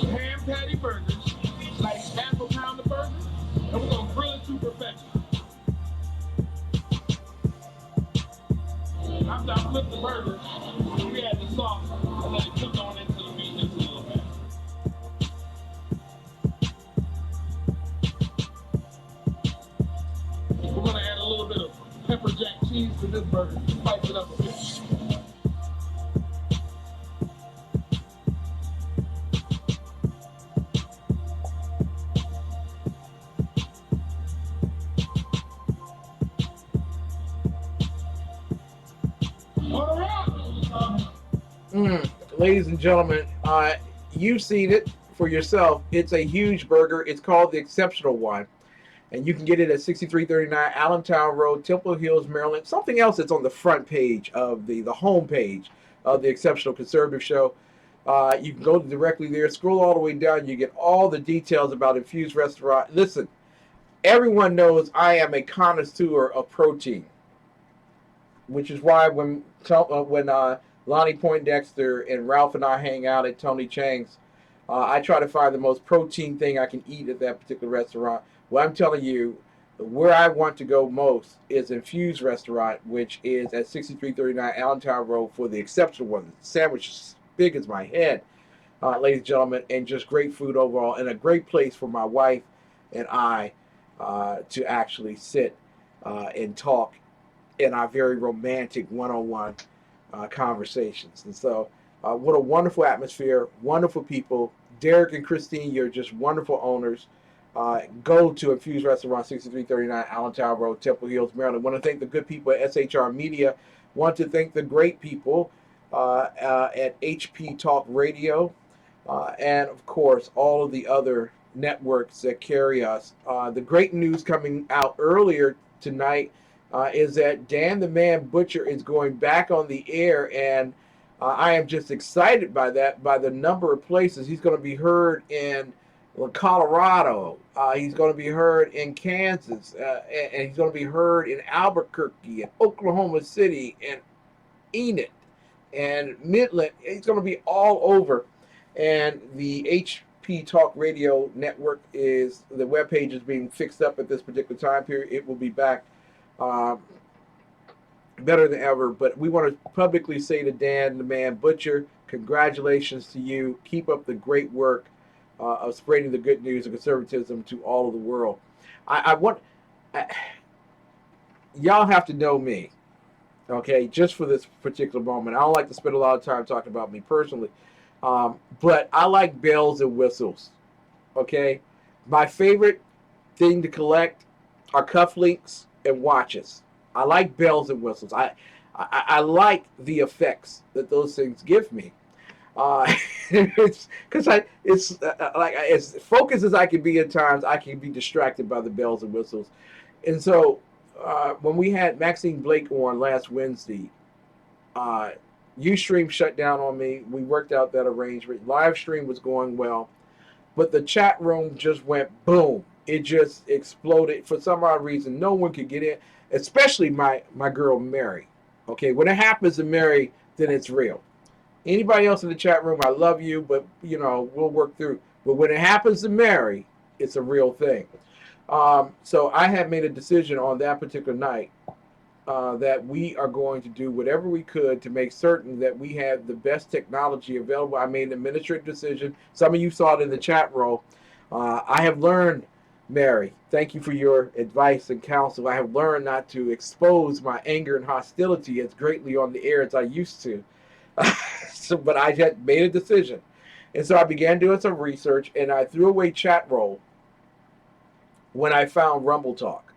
ham patty burgers, like half a pound of burgers, and we're gonna grill it to perfection. After I flip the burgers, we add the sauce and let it cook on into the meat just a little bit. We're gonna add a little bit of pepper jack cheese to this burger to spice it up a bit. Ladies and gentlemen, you've seen it for yourself. It's a huge burger. It's called the Exceptional One. And you can get it at 6339 Allentown Road, Temple Hills, Maryland. Something else that's on the front page of the home page of the Exceptional Conservative Show. You can go directly there, scroll all the way down. You get all the details about Infused Restaurant. Listen, everyone knows I am a connoisseur of protein, which is why when Lonnie Poindexter and Ralph and I hang out at Tony Chang's, I try to find the most protein thing I can eat at that particular restaurant. Well, I'm telling you, where I want to go most is Infused Restaurant, which is at 6339 Allentown Road for the Exceptional One. The sandwich is big as my head, ladies and gentlemen, and just great food overall, and a great place for my wife and I to actually sit and talk in our very romantic one-on-one conversations. And so what a wonderful atmosphere, wonderful people. Derek and Christine, you're just wonderful owners. Go to Infused Restaurant, 6339 Allentown Road, Temple Hills, Maryland. Want to thank the good people at SHR Media. Want to thank the great people at HP Talk Radio. And, of course, all of the other networks that carry us. The great news coming out earlier tonight is that Dan the Man Butcher is going back on the air, and I am just excited by that, by the number of places. He's going to be heard in Colorado. He's going to be heard in Kansas, and he's going to be heard in Albuquerque and Oklahoma City and Enid and Midland. He's going to be all over. And the HP Talk Radio Network the webpage is being fixed up at this particular time period. It will be back better than ever. But we want to publicly say to Dan the Man Butcher, congratulations to you. Keep up the great work of spreading the good news of conservatism to all of the world. Y'all have to know me, okay, just for this particular moment. I don't like to spend a lot of time talking about me personally, but I like bells and whistles, okay? My favorite thing to collect are cufflinks and watches. I like bells and whistles. I like the effects that those things give me. It's because it's like as focused as I can be at times, I can be distracted by the bells and whistles. And so when we had Maxine Blake on last Wednesday, Ustream shut down on me. We worked out that arrangement. Live stream was going well, but the chat room just went boom. It just exploded for some odd reason. No one could get in, especially my girl Mary. Okay, when it happens to Mary, then it's real. Anybody else in the chat room, I love you, but, you know, we'll work through. But when it happens to Mary, it's a real thing. So I had made a decision on that particular night that we are going to do whatever we could to make certain that we have the best technology available. I made an administrative decision. Some of you saw it in the chat room. I have learned, Mary, thank you for your advice and counsel. I have learned not to expose my anger and hostility as greatly on the air as I used to. But I had made a decision. And so I began doing some research, and I threw away chat roll when I found Rumble Talk.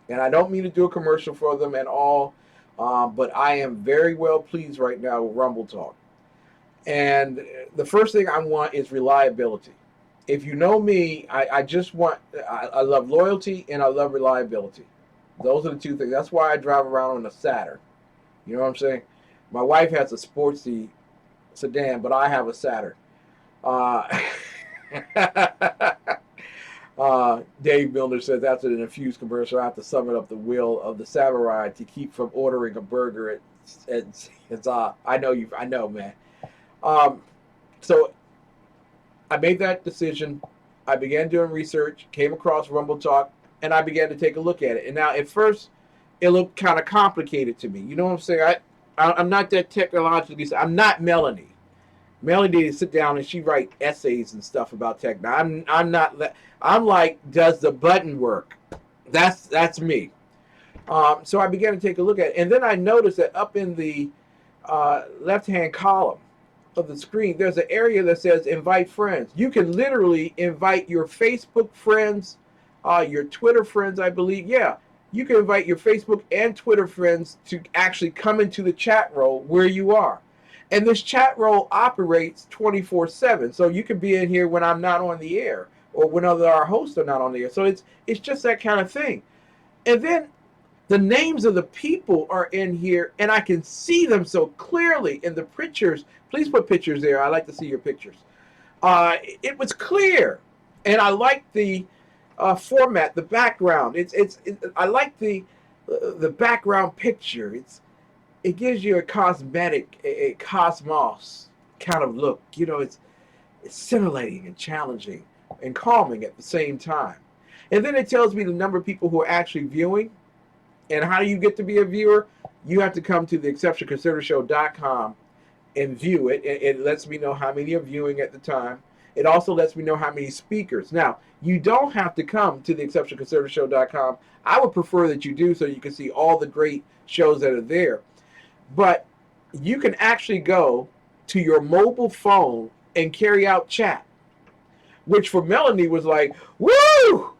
And I don't mean to do a commercial for them at all, but I am very well pleased right now with Rumble Talk. And the first thing I want is reliability. If you know me, I just want, I love loyalty and I love reliability. Those are the two things. That's why I drive around on a Saturn. You know what I'm saying? My wife has a sportsy sedan, but I have a Saturn. Dave Milner says after an Infused commercial, I have to summon up the will of the samurai to keep from ordering a burger. I know, man. So I made that decision. I began doing research, came across Rumble Talk, and I began to take a look at it. And now, at first, it looked kind of complicated to me. You know what I'm saying? I'm not that technologically. I'm not Melanie. Melanie did sit down and she write essays and stuff about tech. Now, I'm not. I'm like, does the button work? That's me. So I began to take a look at it, and then I noticed that up in the left-hand column of the screen, there's an area that says invite friends. You can literally invite your Facebook friends, your Twitter friends, I believe. Yeah, you can invite your Facebook and Twitter friends to actually come into the chat room where you are. And this chat roll operates 24/7. So you can be in here when I'm not on the air or when our hosts are not on the air. So it's just that kind of thing. And then the names of the people are in here, and I can see them so clearly in the pictures. Please put pictures there. I like to see your pictures. It was clear, and I like the format, the background. I like the background picture. It gives you a cosmetic, a cosmos kind of look. You know, it's scintillating and challenging and calming at the same time. And then it tells me the number of people who are actually viewing. And how do you get to be a viewer? You have to come to the exceptionalconservatorshow.com and view it. It lets me know how many are viewing at the time. It also lets me know how many speakers. Now, you don't have to come to the exceptionalconservatorshow.com. I would prefer that you do so you can see all the great shows that are there. But you can actually go to your mobile phone and carry out chat, which for Melanie was like, woo!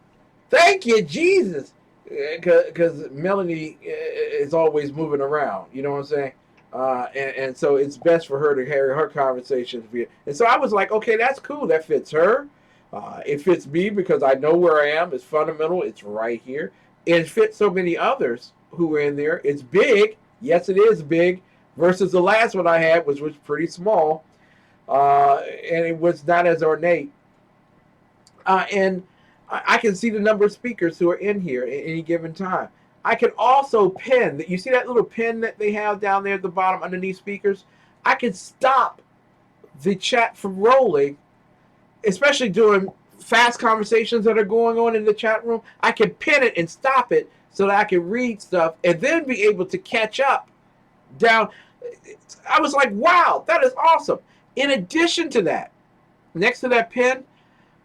Thank you, Jesus. Because Melanie is always moving around, you know what I'm saying? And so it's best for her to carry her conversations. And so I was like, okay, that's cool. That fits her. It fits me because I know where I am. It's fundamental. It's right here. It fits so many others who are in there. It's big. Yes, it is big. Versus the last one I had, which was pretty small. And it was not as ornate. And I can see the number of speakers who are in here at any given time. I can also pin. You see that little pin that they have down there at the bottom underneath speakers? I can stop the chat from rolling, especially during fast conversations that are going on in the chat room. I can pin it and stop it so that I can read stuff and then be able to catch up down. I was like, wow, that is awesome. In addition to that, next to that pin,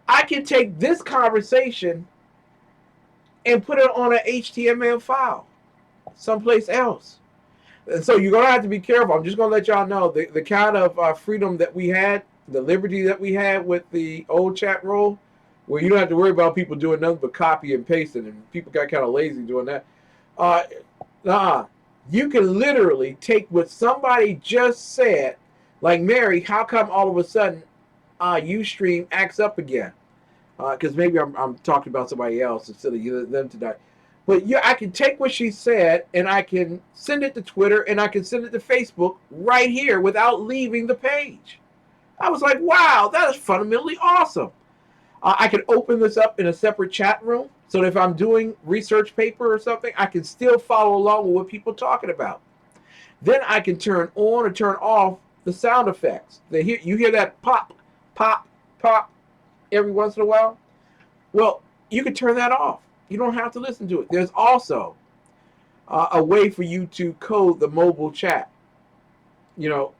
I can take this conversation and put it on an HTML file someplace else. And so you're going to have to be careful. I'm just going to let y'all know the kind of freedom that we had, the liberty that we had with the old chat roll, where you don't have to worry about people doing nothing but copy and pasting, and people got kind of lazy doing that. You can literally take what somebody just said, like, Mary, how come all of a sudden Ustream acts up again? Because maybe I'm talking about somebody else instead of them tonight. But yeah, I can take what she said and I can send it to Twitter and I can send it to Facebook right here without leaving the page. I was like, wow, that is fundamentally awesome. I can open this up in a separate chat room so that if I'm doing research paper or something, I can still follow along with what people are talking about. Then I can turn on or turn off the sound effects. You hear that pop, pop, pop every once in a while? Well, you can turn that off. You don't have to listen to it. There's also a way for you to code the mobile chat. You know,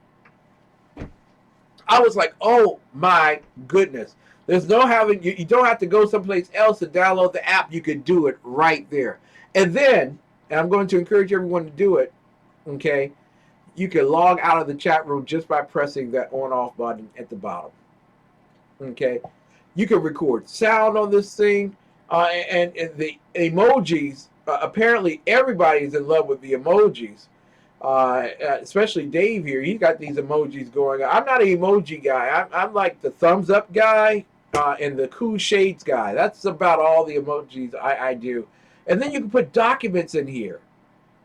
I was like, oh my goodness. There's no having, you don't have to go someplace else to download the app. You could do it right there. And then, and I'm going to encourage everyone to do it, okay, you can log out of the chat room just by pressing that on-off button at the bottom. Okay. You can record sound on this thing. And the emojis, apparently everybody's in love with the emojis. Especially Dave here. He's got these emojis going on. I'm not an emoji guy. I'm like the thumbs up guy and the cool shades guy. That's about all the emojis I do. And then you can put documents in here.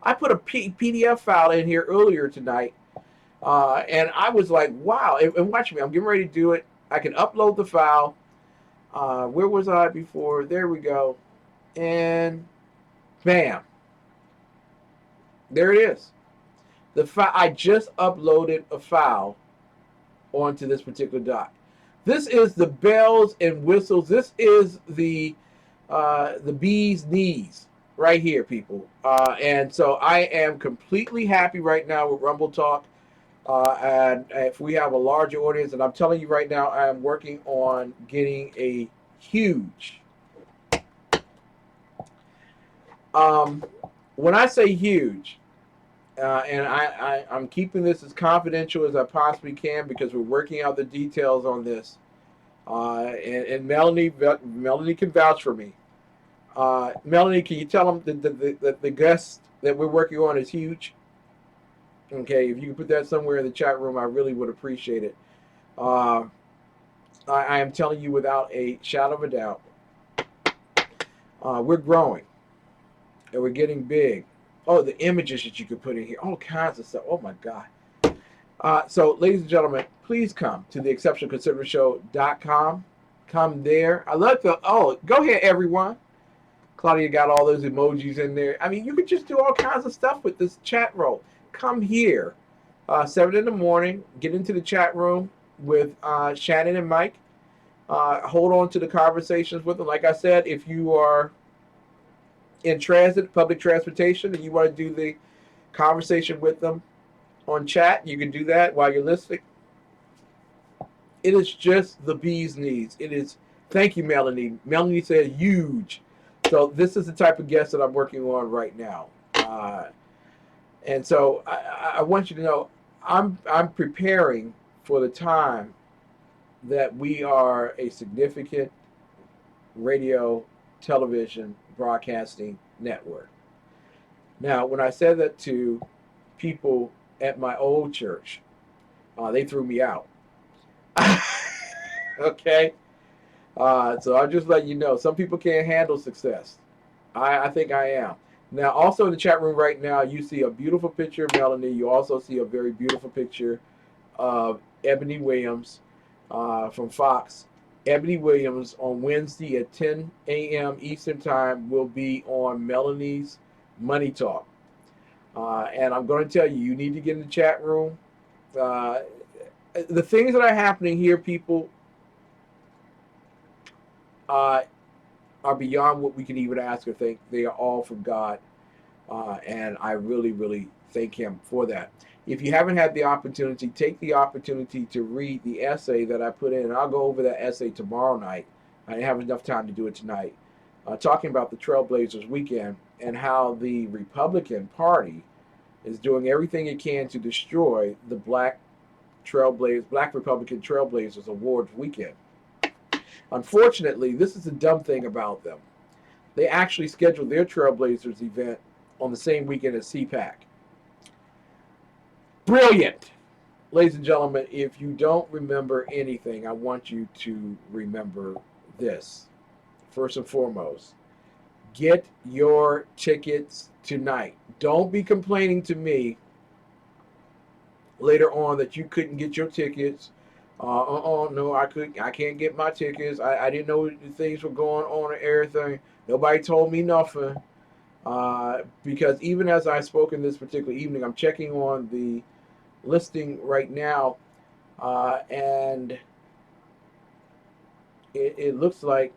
I put a PDF file in here earlier tonight. And I was like, wow. And watch me. I'm getting ready to do it. I can upload the file. Where was I before? There we go. And bam. There it is. The file, I just uploaded a file onto this particular doc. This is the bells and whistles. This is the bee's knees right here, people. And so I am completely happy right now with Rumble Talk. And if we have a larger audience, and I'm telling you right now, I am working on getting a huge, when I say huge, and I'm keeping this as confidential as I possibly can because we're working out the details on this. And Melanie can vouch for me. Melanie, can you tell them that the guest that we're working on is huge? Okay, if you could put that somewhere in the chat room, I really would appreciate it. I am telling you without a shadow of a doubt, we're growing and we're getting big. Oh, the images that you could put in here, all kinds of stuff. Oh my God. So, ladies and gentlemen, please come to the exceptionalconservativeshow.com. Come there. I love the, oh, go ahead, everyone. Claudia got all those emojis in there. I mean, you could just do all kinds of stuff with this chat roll. Come here, 7 in the morning, get into the chat room with Shannon and Mike. Hold on to the conversations with them. Like I said, if you are in transit, public transportation, and you want to do the conversation with them on chat, you can do that while you're listening. It is just the bee's knees. It is, thank you, Melanie. Melanie said huge. So this is the type of guest that I'm working on right now. And so I want you to know I'm preparing for the time that we are a significant radio, television, broadcasting network. Now, when I said that to people at my old church, they threw me out. Okay? So I'll just let you know, some people can't handle success. I think I am. Now, also in the chat room right now, you see a beautiful picture of Melanie. You also see a very beautiful picture of Ebony Williams from Fox. Ebony Williams on Wednesday at 10 a.m. Eastern Time will be on Melanie's Money Talk. And I'm going to tell you, you need to get in the chat room. The things that are happening here, people, are beyond what we can even ask or think. They are all from God. And I really, really thank him for that. If you haven't had the opportunity, take the opportunity to read the essay that I put in. And I'll go over that essay tomorrow night. I didn't have enough time to do it tonight. Talking about the Trailblazers weekend and how the Republican Party is doing everything it can to destroy the Black Republican Trailblazers Awards weekend. Unfortunately, this is the dumb thing about them. They actually scheduled their Trailblazers event on the same weekend as CPAC. Brilliant. Ladies and gentlemen, if you don't remember anything, I want you to remember this. First and foremost, get your tickets tonight. Don't be complaining to me later on that you couldn't get your tickets. No, I can't get my tickets. I didn't know things were going on and everything. Nobody told me nothing. Because even as I spoke in this particular evening, I'm checking on the listing right now, and it looks like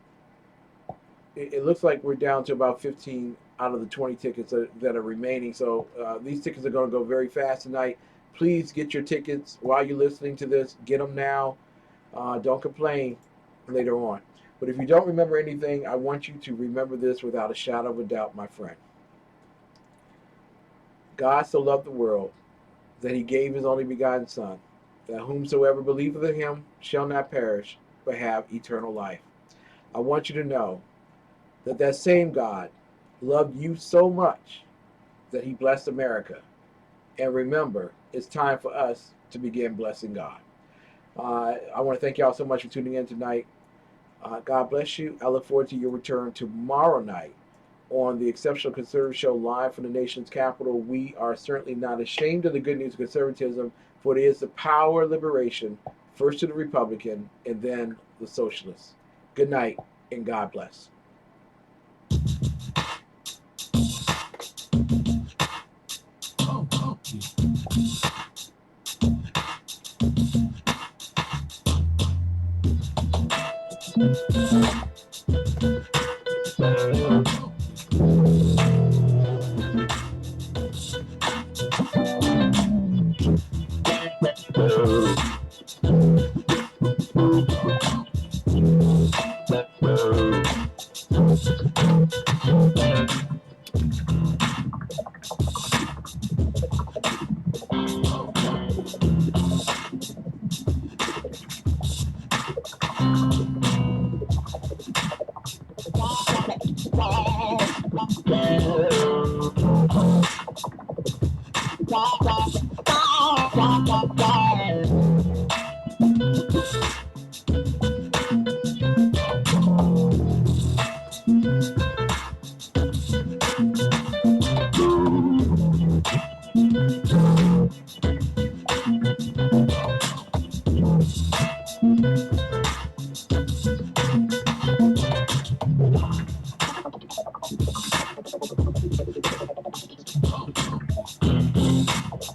we're down to about 15 out of the 20 tickets that are remaining. So these tickets are going to go very fast tonight. Please get your tickets while you're listening to this. Get them now. Don't complain later on. But if you don't remember anything, I want you to remember this without a shadow of a doubt, my friend. God so loved the world that he gave his only begotten Son, that whomsoever believeth in him shall not perish, but have eternal life. I want you to know that that same God loved you so much that he blessed America. And remember, it's time for us to begin blessing God. I want to thank y'all so much for tuning in tonight. God bless you. I look forward to your return tomorrow night on the Exceptional Conservative Show live from the nation's capital. We are certainly not ashamed of the good news of conservatism, for it is the power of liberation, first to the Republican and then the socialists. Good night and God bless. Wow.